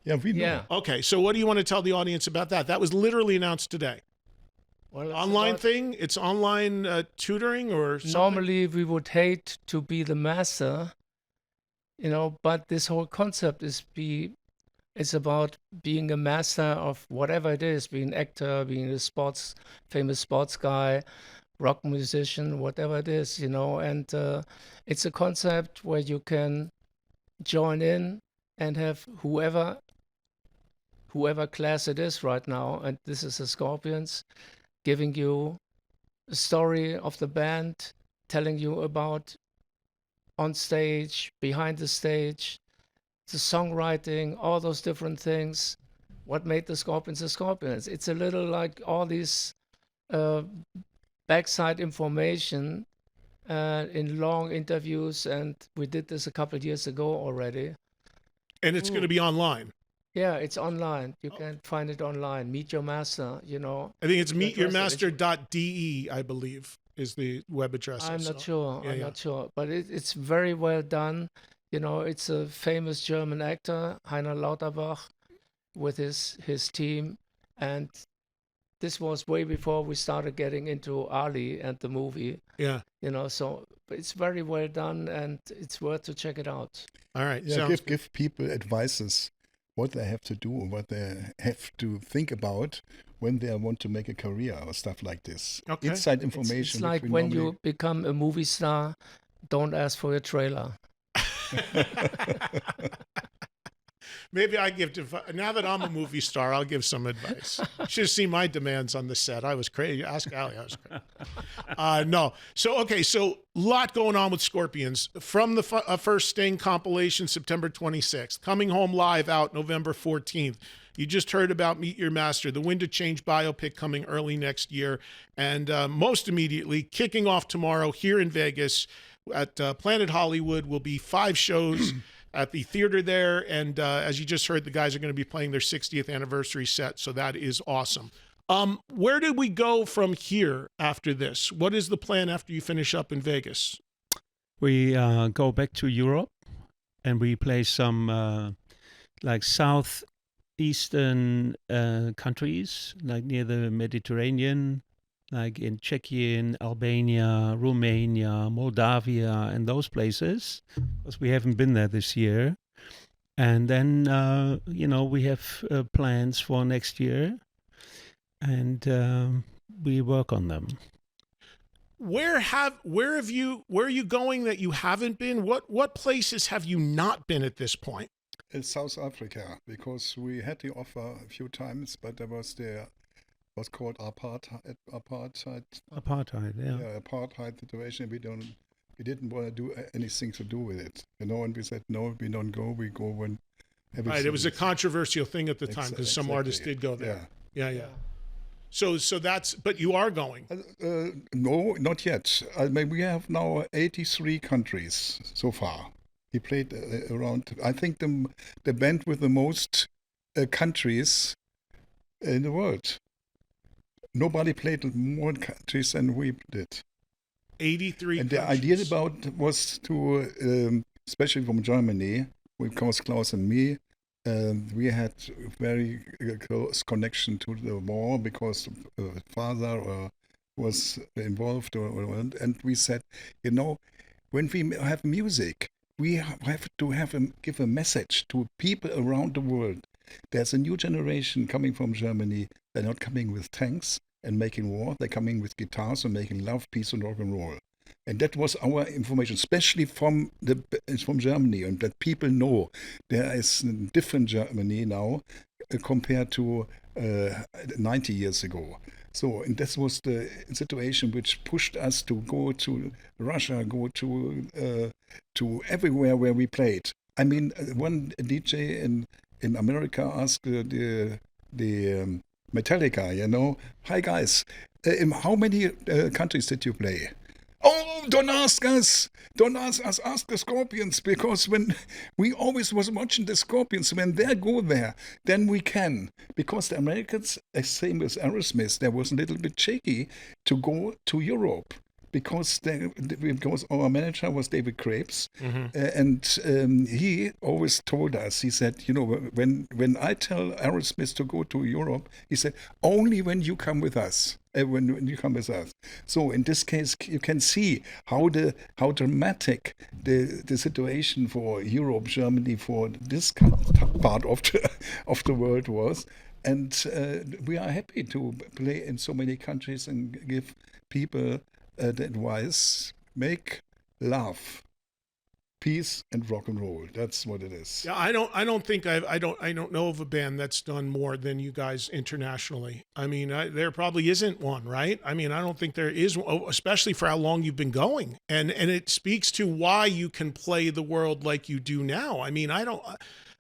Yeah, we know. Yeah. Okay, so what do you want to tell the audience about that? That was literally announced today. Well, Online thing? It's online tutoring or something? Normally, we would hate to be the master, but this whole concept it's about being a master of whatever it is, being an actor, being a famous sports guy, rock musician, whatever it is, you know. And it's a concept where you can join in and have whoever class it is right now, and this is the Scorpions, giving you a story of the band, telling you about on stage, behind the stage, the songwriting, all those different things. What made the Scorpions? It's a little like all these backside information in long interviews, and we did this a couple of years ago already. And it's going to be online. Yeah, it's online. You can find it online. Meet Your Master, you know. I think it's meetyourmaster.de, I believe, is the web address. I'm not sure. I'm not sure. But it's very well done. You know, it's a famous German actor, Heiner Lauterbach, with his team. And this was way before we started getting into Ali and the movie. Yeah. You know, so it's very well done, and it's worth to check it out. All right. Yeah, give people advices what they have to do, what they have to think about when they want to make a career or stuff like this. Okay. Inside information. It's like when you become a movie star, don't ask for a trailer. Maybe I give, now that I'm a movie star, I'll give some advice. You should have seen my demands on the set. I was crazy. Ask Ali. I was crazy. No. So, okay. So a lot going on with Scorpions. From the first Sting compilation, September 26th. Coming Home Live out November 14th. You just heard about Meet Your Master, the Wind to Change biopic coming early next year. And most immediately, kicking off tomorrow here in Vegas at Planet Hollywood will be 5 shows at the theater there. And as you just heard, the guys are going to be playing their 60th anniversary set. So that is awesome. Where did we go from here after this? What is the plan after you finish up in Vegas? We go back to Europe and we play some like southeastern countries, like near the Mediterranean, like in Czechia, Albania, Romania, Moldavia, and those places, because we haven't been there this year. And then, we have plans for next year, and we work on them. Where are you going that you haven't been? What places have you not been at this point? In South Africa, because we had the offer a few times, but there was what's called apartheid. Yeah, apartheid situation. We didn't want to do anything to do with it, you know. And we said no, we don't go. We go when everything. Right. It was a controversial thing at the time because some artists did go there. Yeah. So that's. But you are going. No, not yet. I mean, we have now 83 countries so far. He played around. I think the band with the most countries in the world. Nobody played more countries than we did. 83 and countries. The idea about was to, especially from Germany, because Klaus and me, we had very close connection to the war because father was involved, and we said, when we have music, we have to give a message to people around the world. There's a new generation coming from Germany. They're not coming with tanks and making war. They're coming with guitars and making love, peace, and rock and roll. And that was our information, especially from Germany, and that people know there is a different Germany now compared to 90 years ago. So, and this was the situation which pushed us to go to Russia, go to everywhere where we played. I mean, one DJ in America asked the Metallica, hi guys, in how many countries did you play? Oh, don't ask us, ask the Scorpions, because when we always was watching the Scorpions, when they go there, then we can. Because the Americans, same as Aerosmith, they was a little bit shaky to go to Europe. Because our manager was David Krapes, and he always told us, he said, when I tell Aerosmith to go to Europe, he said, only when you come with us. When you come with us. So in this case, you can see how dramatic the situation for Europe, Germany, for this part of the world was. And we are happy to play in so many countries and give people the advice: make love, peace, and rock and roll. That's what it is. Yeah, I don't know of a band that's done more than you guys internationally. I mean, there probably isn't one, right? I mean, I don't think there is, especially for how long you've been going, and it speaks to why you can play the world like you do now. I mean,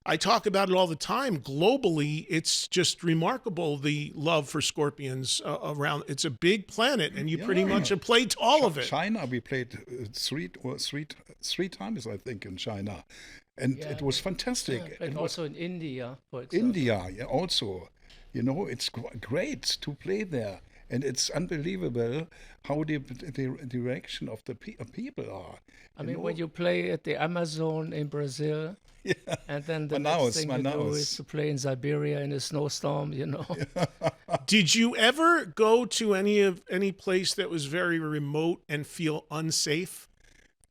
I talk about it all the time. Globally, it's just remarkable, the love for Scorpions around. It's a big planet, and you pretty much have played all of it. China, we played three times, I think, in China, and it was fantastic. And also in India, for example. India, also. You know, it's great to play there, and it's unbelievable how the direction of the people are. I mean, when you play at the Amazon in Brazil, and then the next thing you do is to play in Siberia in a snowstorm, you know. Did you ever go to any place that was very remote and feel unsafe?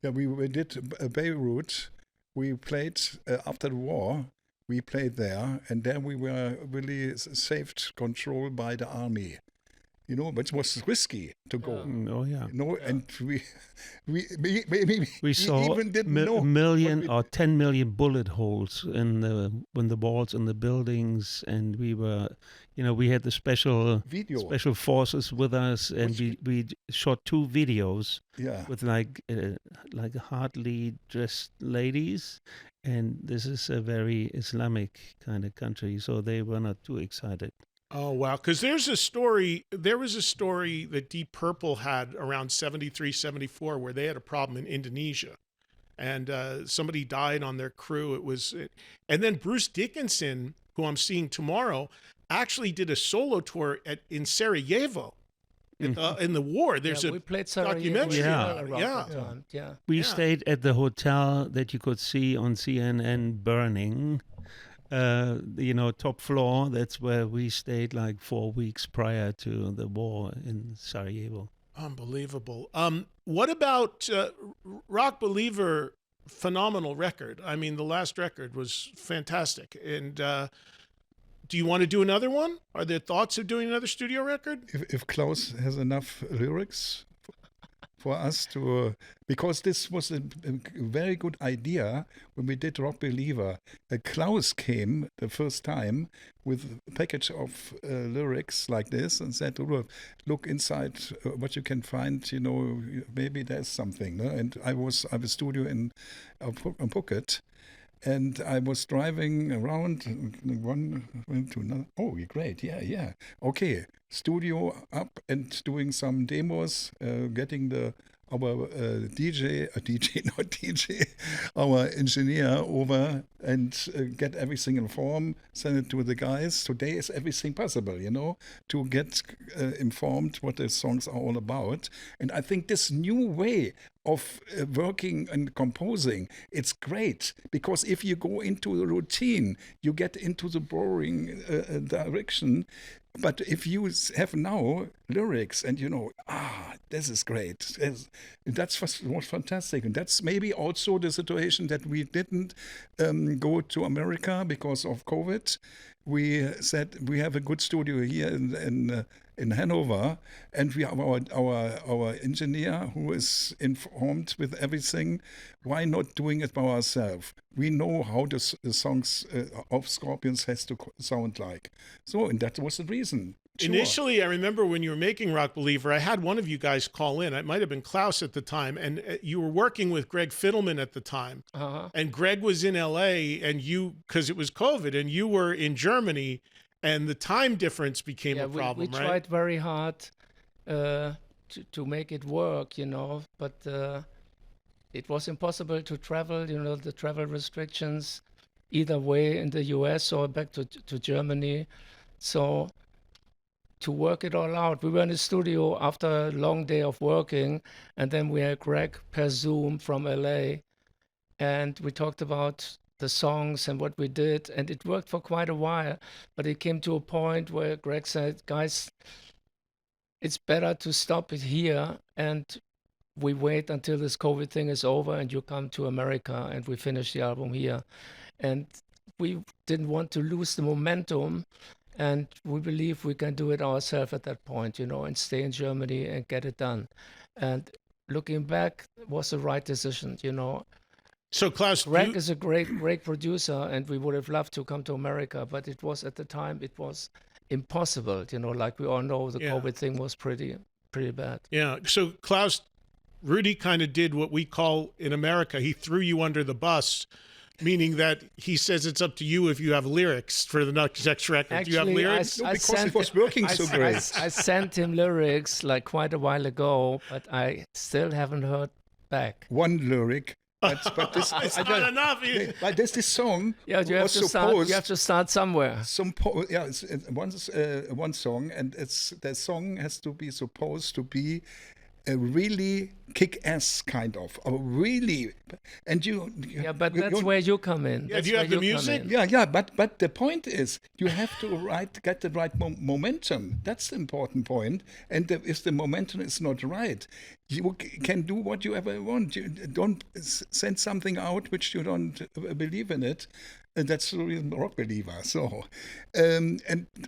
Yeah, we did Beirut. We played after the war. We played there, and then we were really saved control by the army. You know, but it was risky to go. Oh yeah. You know, and we saw even didn't know a million or 10 million bullet holes in the walls in the buildings, and we were, you know, we had the special forces with us, and we shot 2 videos with like hardly dressed ladies, and this is a very Islamic kind of country, so they were not too excited. Oh, wow. Because there was a story that Deep Purple had around 73, 74, where they had a problem in Indonesia. And somebody died on their crew. And then Bruce Dickinson, who I'm seeing tomorrow, actually did a solo tour in Sarajevo in the war. There's we played Sarajevo documentary. We stayed at the hotel that you could see on CNN burning. You know, top floor. That's where we stayed like 4 weeks prior to the war in Sarajevo. Unbelievable. What about Rock Believer? Phenomenal record. I mean, the last record was fantastic. And do you want to do another one? Are there thoughts of doing another studio record? If Klaus has enough lyrics for us to, because this was a very good idea when we did Rock Believer. Klaus came the first time with a package of lyrics like this and said, Rudolph, look inside what you can find, you know, maybe there's something. No? And I have a studio in Phuket. And I was driving around, went to another. Oh, great! Yeah. Okay, studio up and doing some demos, getting our our engineer over and get everything in form, send it to the guys. Today is everything possible, you know, to get informed what the songs are all about. And I think this new way of working and composing, it's great, because if you go into the routine, you get into the boring direction. But if you have now lyrics and you know, this is great, that's was fantastic. And that's maybe also the situation that we didn't go to America because of COVID. We said we have a good studio here in Hanover, and we have our engineer who is informed with everything. Why not doing it by ourselves? We know how the songs of Scorpions has to sound like. So, and that was the reason. Sure. Initially, I remember when you were making Rock Believer, I had one of you guys call in. It might have been Klaus at the time, and you were working with Greg Fiddleman at the time. And Greg was in LA, and you, because it was COVID, and you were in Germany, and the time difference became a problem, we tried very hard to make it work, you know, but it was impossible to travel, you know, the travel restrictions either way in the US or back to Germany. So to work it all out, we were in the studio after a long day of working, and then we had Greg per Zoom from LA, and we talked about the songs and what we did, and it worked for quite a while. But it came to a point where Greg said, guys, it's better to stop it here, and we wait until this COVID thing is over and you come to America and we finish the album here. And we didn't want to lose the momentum and we believe we can do it ourselves at that point, and stay in Germany and get it done. And looking back, it was the right decision, So Klaus, Greg is a great producer, and we would have loved to come to America, but it was at the time, it was impossible, like we all know, the COVID thing was pretty bad. Yeah. So Klaus, Rudy kind of did what we call in America, he threw you under the bus, meaning that he says it's up to you if you have lyrics for the next record. Actually, do you have lyrics? Because it was working so great. I sent him lyrics like quite a while ago, but I still haven't heard back. One lyric. But this It's not enough. But this song Yeah, you have was to supposed. You have to start somewhere. It's one song, and the song has to be supposed to be a really kick-ass kind of, really, and Yeah, but that's where you come in. Yeah, do you have the music? Yeah, but the point is, you have to get the right momentum. That's the important point. And if the momentum is not right, you can do what you ever want. You don't send something out which you don't believe in it. And that's the real rock believer. So,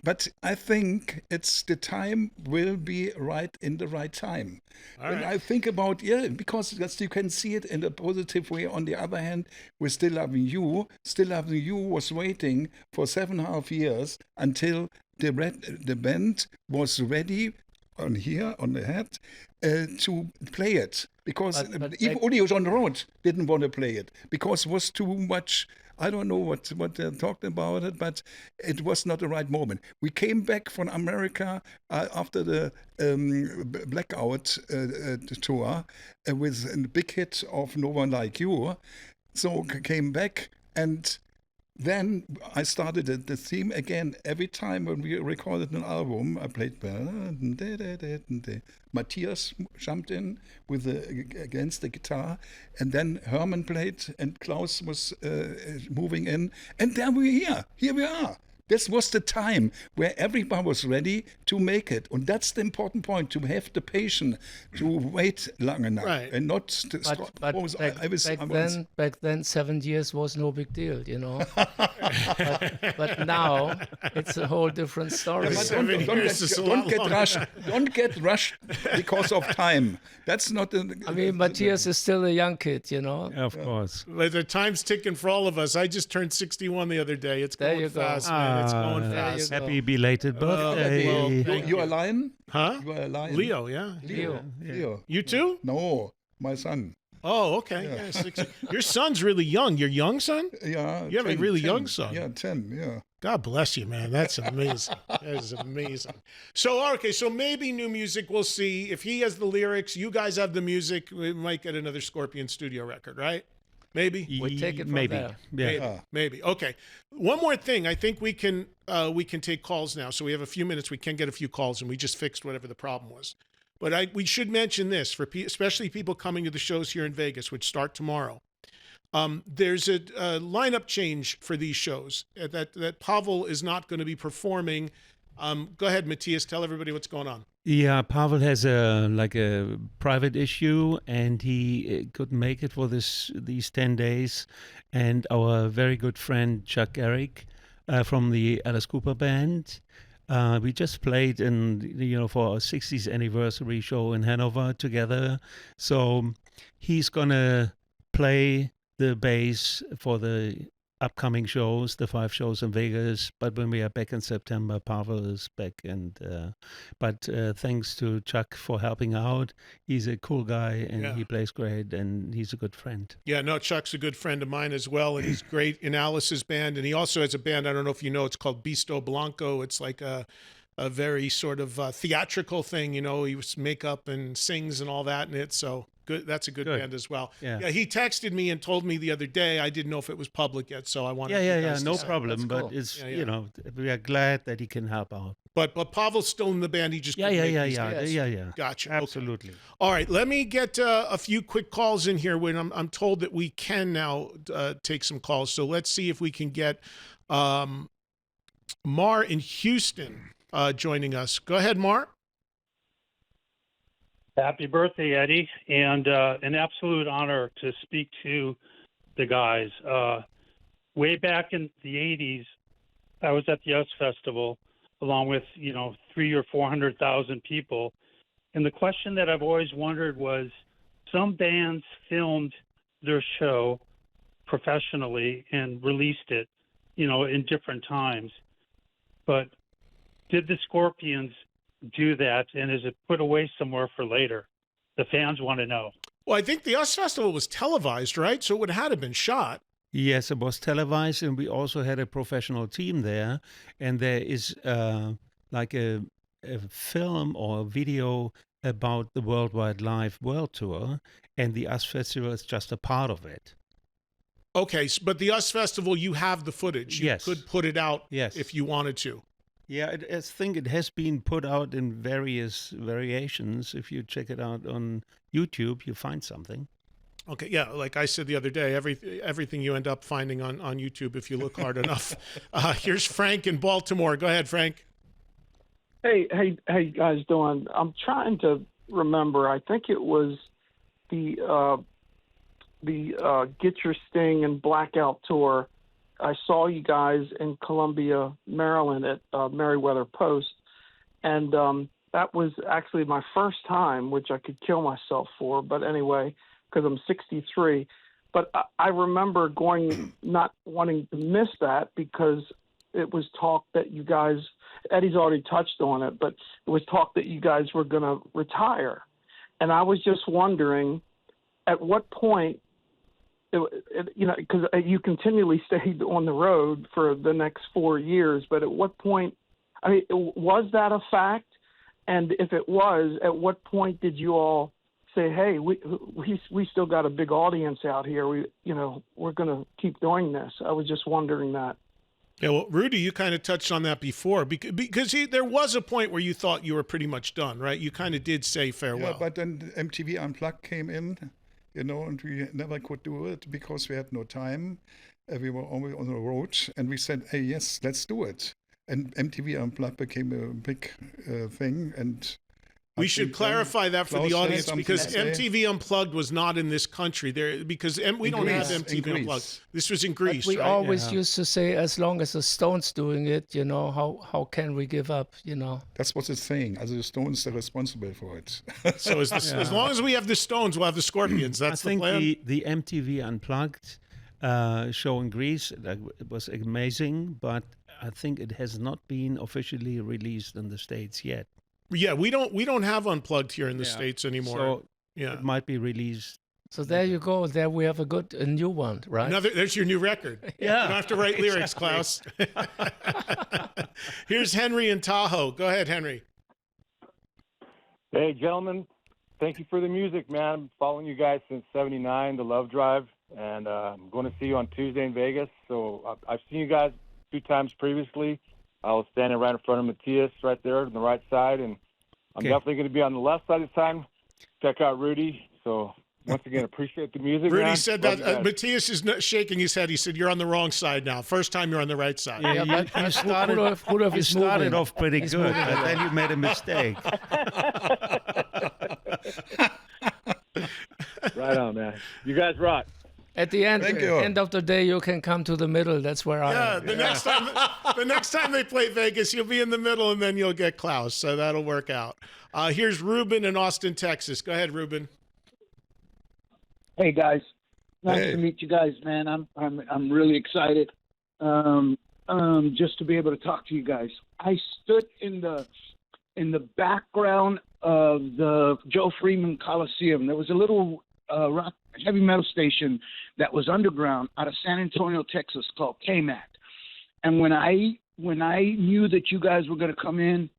but I think it's the time will be right in the right time. When I think about because you can see it in a positive way. On the other hand, with Still Loving You. Still Loving You was waiting for 7.5 years until the band was ready on the head to play it, because even Udi on the road didn't want to play it because it was too much. I don't know what they're talking about it, but it was not the right moment. We came back from America after the Blackout tour with a big hit of No One Like You. So came back, and then I started the theme again. Every time when we recorded an album, I played. Matthias jumped in against the guitar, and then Herman played, and Klaus was moving in, and there Here we are. This was the time where everybody was ready to make it. And that's the important point, to have the patience to wait long enough. Right. And not to back then 7 years was no big deal, but now it's a whole different story. Don't get rushed because of time. That's not Matthias is still a young kid, Of course. But the time's ticking for all of us. I just turned 61 the other day. It's going fast, man. It's going fast. Happy belated birthday. You are a lion? Huh? You are a lion? Leo, yeah. Leo. You too? No, my son. Oh, okay. Yeah. 60. Your son's really young. Your young son? Yeah. You have a really young son. Yeah, 10, yeah. God bless you, man. That's amazing. That is amazing. So, okay, so maybe new music, we'll see. If he has the lyrics, you guys have the music, we might get another Scorpion studio record, right? Maybe? We take it from maybe. there. Yeah. Maybe. Okay. One more thing. I think we can take calls now. So we have a few minutes. We can get a few calls, and we just fixed whatever the problem was. But we should mention this for especially people coming to the shows here in Vegas, which start tomorrow. There's a lineup change for these shows that Pavel is not going to be performing. Go ahead, Matthias. Tell everybody what's going on. Yeah, Pavel has a private issue, and he couldn't make it for these 10 days. And our very good friend Chuck Eric from the Alice Cooper band, we just played for our 60th anniversary show in Hanover together. So he's gonna play the bass for the upcoming shows, the 5 shows in Vegas. But when we are back in September, Pavel is back. But thanks to Chuck for helping out. He's a cool guy, and he plays great, and he's a good friend. Yeah, no, Chuck's a good friend of mine as well, and he's great in Alice's band. And he also has a band, I don't know if you know, it's called Bisto Blanco. It's like a very sort of theatrical thing, he was makeup and sings and all that in it. So good. That's a good band as well. Yeah. He texted me and told me the other day. I didn't know if it was public yet, so I wanted. Yeah. No problem. But it's we are glad that he can help out. But Pavel's still in the band. He just yeah. Gotcha. Absolutely. Okay. All right. Let me get a few quick calls in here. When I'm told that we can now take some calls. So let's see if we can get Mar in Houston joining us. Go ahead, Mar. Happy birthday, Eddie, and an absolute honor to speak to the guys. Way back in the 80s, I was at the US Festival, along with 300,000 or 400,000 people. And the question that I've always wondered was, some bands filmed their show professionally and released it, in different times. But did the Scorpions do that, and is it put away somewhere for later? The fans want to know. Well, I think the US Festival was televised, right? So it would have had been shot. Yes, it was televised, and we also had a professional team there. And there is like a film or a video about the Worldwide Live World Tour, and the US Festival is just a part of it. Okay, but the US Festival, you have the footage. You Yes. could put it out Yes. if you wanted to. Yeah, I think it has been put out in various variations. If you check it out on YouTube, you find something. Okay, yeah, like I said the other day, everything you end up finding on YouTube if you look hard enough. Here's Frank in Baltimore. Go ahead, Frank. Hey, how you guys doing? I'm trying to remember. I think it was the Get Your Sting and Blackout tour. I saw you guys in Columbia, Maryland at Meriwether Post, and that was actually my first time, which I could kill myself for. But anyway, because I'm 63. But I remember not wanting to miss that because it was talk that you guys, Eddie's already touched on it, but it was talk that you guys were going to retire. And I was just wondering at what point, because you continually stayed on the road for the next 4 years, but at what point, was that a fact? And if it was, at what point did you all say, hey, we still got a big audience out here. We're going to keep doing this. I was just wondering that. Yeah, well, Rudy, you kind of touched on that before because there was a point where you thought you were pretty much done, right? You kind of did say farewell. Yeah, but then MTV Unplugged came in, and we never could do it because we had no time. We were always on the road, and we said, hey, yes, let's do it. And MTV Unplugged became a big thing, and we should clarify that for Klaus the audience has because something to say. MTV Unplugged was not in this country because we don't have MTV Unplugged. This was in Greece. But we right? always used to say, as long as the Stones doing it, how can we give up? That's what it's saying. Also the Stones are responsible for it. So as long as we have the Stones, we'll have the Scorpions. That's the plan. I think the MTV Unplugged show in Greece, it was amazing, but I think it has not been officially released in the States yet. Yeah, we don't have Unplugged here in the States anymore. So yeah, it might be released. So there you go. There we have a new one, right? There's your new record. Yeah. You don't have to write lyrics, Klaus. Here's Henry in Tahoe. Go ahead, Henry. Hey, gentlemen. Thank you for the music, man. I'm following you guys since '79, the Love Drive, and I'm going to see you on Tuesday in Vegas. So I've seen you guys 2 times previously. I was standing right in front of Matthias right there on the right side, and I'm definitely going to be on the left side this time. Check out Rudy. So once again, appreciate the music. Rudy man. said Love that. Matthias is shaking his head. He said, you're on the wrong side now. First time you're on the right side. Yeah, you started off pretty good, but then you made a mistake. Right on, man. You guys rock. At the end of the day, you can come to the middle. That's where I am. The next time they play Vegas, you'll be in the middle, and then you'll get Klaus. So that'll work out. Here's Ruben in Austin, Texas. Go ahead, Ruben. Hey guys, nice to meet you guys, man. I'm really excited just to be able to talk to you guys. I stood in the background of the Joe Freeman Coliseum. There was a little rock heavy metal station that was underground out of San Antonio, Texas, called KMAC. And when I knew that you guys were going to come in,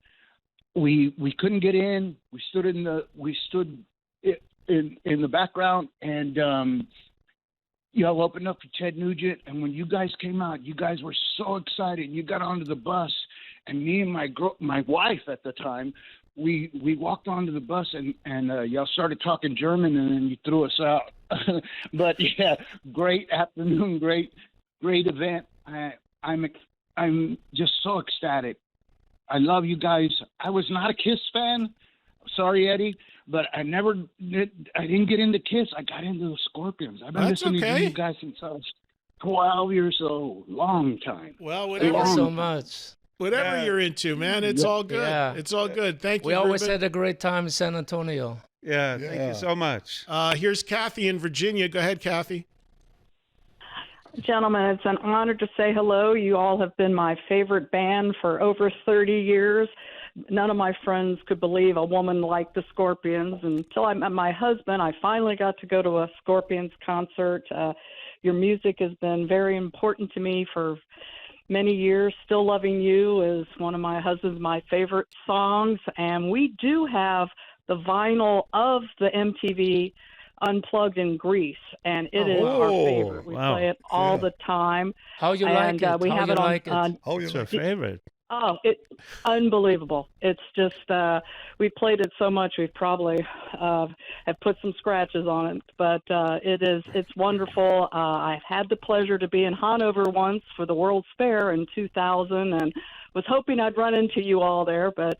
we couldn't get in. We stood in the background, and y'all opened up for Ted Nugent. And when you guys came out, you guys were so excited. You got onto the bus, and me and my wife at the time, we walked onto the bus, and y'all started talking German, and then you threw us out. But yeah, great afternoon, great event. I'm just so ecstatic. I love you guys. I was not a Kiss fan. Sorry, Eddie, but I didn't get into Kiss. I got into the Scorpions. I've been listening to you guys since I was 12 years old. Long time. Well, thank you so much. Whatever you're into, man, it's all good. Yeah. It's all good. Thank you. We always had a great time in San Antonio. Yeah, thank you so much. Here's Kathy in Virginia. Go ahead, Kathy. Gentlemen, it's an honor to say hello. You all have been my favorite band for over 30 years. None of my friends could believe a woman like the Scorpions. Until I met my husband, I finally got to go to a Scorpions concert. Your music has been very important to me for many years. Still Loving You is one of my husband's my favorite songs. And we do have the vinyl of the MTV Unplugged in Greece, and it is our favorite. We play it all the time. How you like it? We have it on. It's our favorite. Oh, it's unbelievable. It's just, we played it so much, we've probably have put some scratches on it, but it's wonderful. I've had the pleasure to be in Hanover once for the World's Fair in 2000 and was hoping I'd run into you all there, but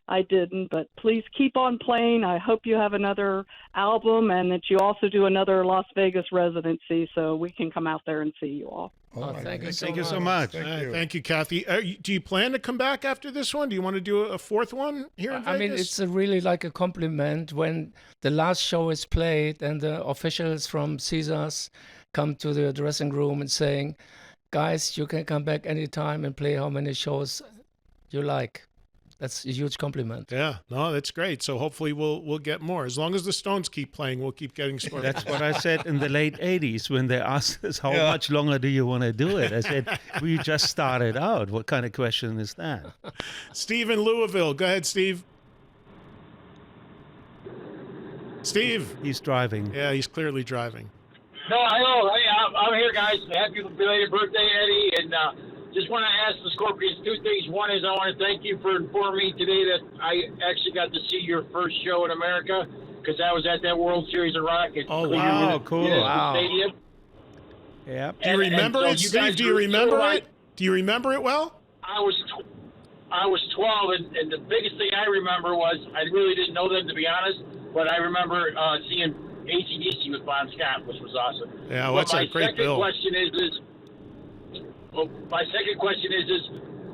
I didn't. But please keep on playing. I hope you have another album and that you also do another Las Vegas residency so we can come out there and see you all. Thank you so much. Thank you, Kathy. Do you plan to come back after this one? Do you want to do a fourth one here in Vegas? I mean, it's really like a compliment when the last show is played and the officials from Caesars come to the dressing room and saying, guys, you can come back anytime and play how many shows you like. That's a huge compliment. Yeah, no, that's great. So hopefully we'll get more. As long as the Stones keep playing, we'll keep getting Scorpions. That's what I said in the late 80s when they asked us, how much longer do you want to do it? I said, we just started out. What kind of question is that? Steve in Louisville. Go ahead, Steve. Steve. He's driving. Yeah, he's clearly driving. No, hello. Hey, I'm here, guys. Happy belated birthday, Eddie. And just want to ask the Scorpions two things. One is I want to thank you for informing me today that I actually got to see your first show in America because I was at that World Series of Rock at Cleveland Stadium. Yeah. Do you remember it, Steve? Do you remember it? Do you remember it well? I was 12, and the biggest thing I remember was I really didn't know them, to be honest, but I remember seeing AC/DC with Bon Scott, which was awesome. Yeah, well, that's a great bill. My second question is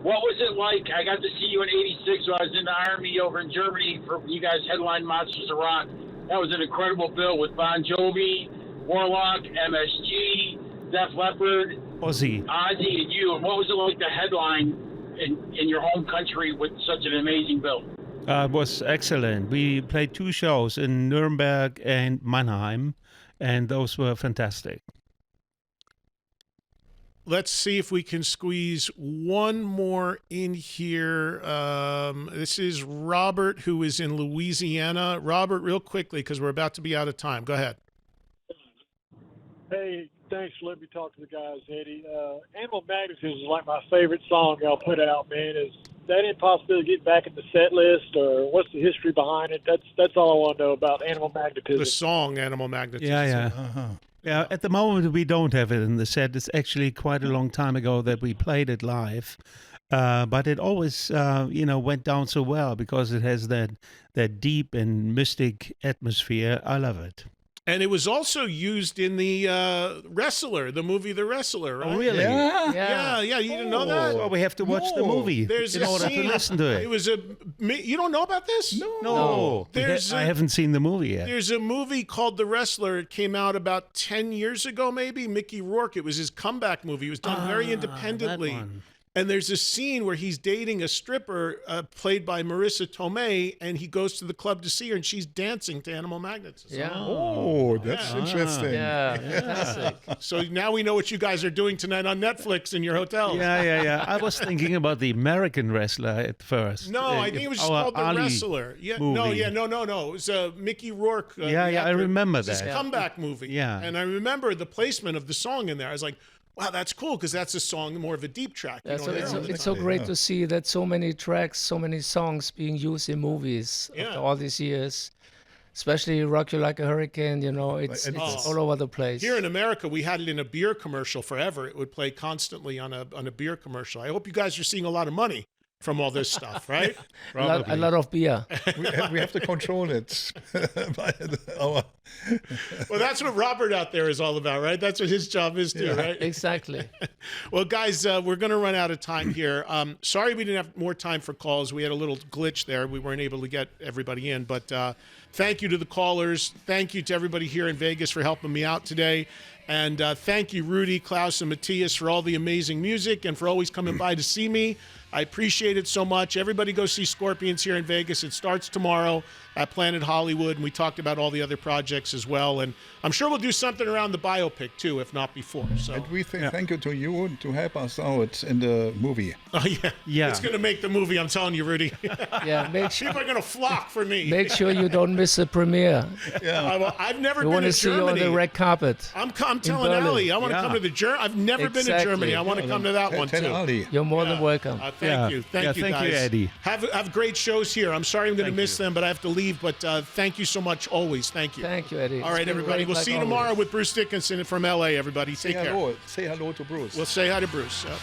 what was it like? I got to see you in '86 when I was in the Army over in Germany for you guys headline Monsters of Rock. That was an incredible bill with Bon Jovi, Warlock, MSG, Def Leppard, Ozzy, and you. And what was it like to headline in your home country with such an amazing bill? It was excellent. We played 2 shows in Nuremberg and Mannheim, and those were fantastic. Let's see if we can squeeze one more in here. This is Robert, who is in Louisiana. Robert, real quickly, because we're about to be out of time. Go ahead. Hey, thanks for letting me talk to the guys, Eddie. Animal Magnetism is like my favorite song y'all put out, man. Is that impossible to get back in the set list, or what's the history behind it? That's all I want to know about Animal Magnetism. The song Animal Magnetism. Yeah. Yeah, at the moment we don't have it in the set. It's actually quite a long time ago that we played it live. But it always, went down so well because it has that deep and mystic atmosphere. I love it. And it was also used in the Wrestler, the movie The Wrestler, right? Oh, really? Yeah. You didn't know that? Well, we have to watch the movie in order to listen to it. It was you don't know about this? No. I haven't seen the movie yet. There's a movie called The Wrestler. It came out about 10 years ago, maybe. Mickey Rourke. It was his comeback movie. It was done very independently. And there's a scene where he's dating a stripper played by Marissa Tomei, and he goes to the club to see her, and she's dancing to Animal Magnetism. Yeah. Oh, that's interesting. Yeah, fantastic. So now we know what you guys are doing tonight on Netflix in your hotels. Yeah. I was thinking about the American Wrestler at first. No, I think it was just called The Wrestler. Yeah, movie. No. It was Mickey Rourke. I remember that. His comeback movie. Yeah. And I remember the placement of the song in there. I was like, wow, that's cool, because that's a song, more of a deep track. It's so great to see that so many tracks, so many songs being used in movies after all these years. Especially Rock You Like a Hurricane, it's all over the place. Here in America, we had it in a beer commercial forever. It would play constantly on a beer commercial. I hope you guys are seeing a lot of money from all this stuff, right? A lot of beer. we have to control it. Well, that's what Robert out there is all about, right? That's what his job is too, right? Exactly. Well, guys, we're going to run out of time here. Sorry we didn't have more time for calls. We had a little glitch there. We weren't able to get everybody in. But thank you to the callers. Thank you to everybody here in Vegas for helping me out today. And thank you, Rudy, Klaus, and Matthias, for all the amazing music and for always coming by to see me. I appreciate it so much. Everybody go see Scorpions here in Vegas. It starts tomorrow at Planet Hollywood, and we talked about all the other projects as well. And I'm sure we'll do something around the biopic, too, if not before. So. And we thank you to you to help us out in the movie. Oh, yeah. It's going to make the movie, I'm telling you, Rudy. Yeah, people are going to flock for me. Make sure you don't miss the premiere. Yeah. I've never been to Germany. We want to see you on the red carpet. I'm telling Ali, I want to come to the Germany. I've never been to Germany. I want to come to that one, too. Ali. You're more than welcome. Thank you. Thank you, guys. Thank you, Eddie. Have great shows here. I'm sorry I'm going to miss them, but I have to leave. But thank you so much always. Thank you. Thank you, Eddie. All right, everybody. We'll see you tomorrow with Bruce Dickinson from L.A., everybody. Take care. Say hello to Bruce. We'll say hi to Bruce. Yep.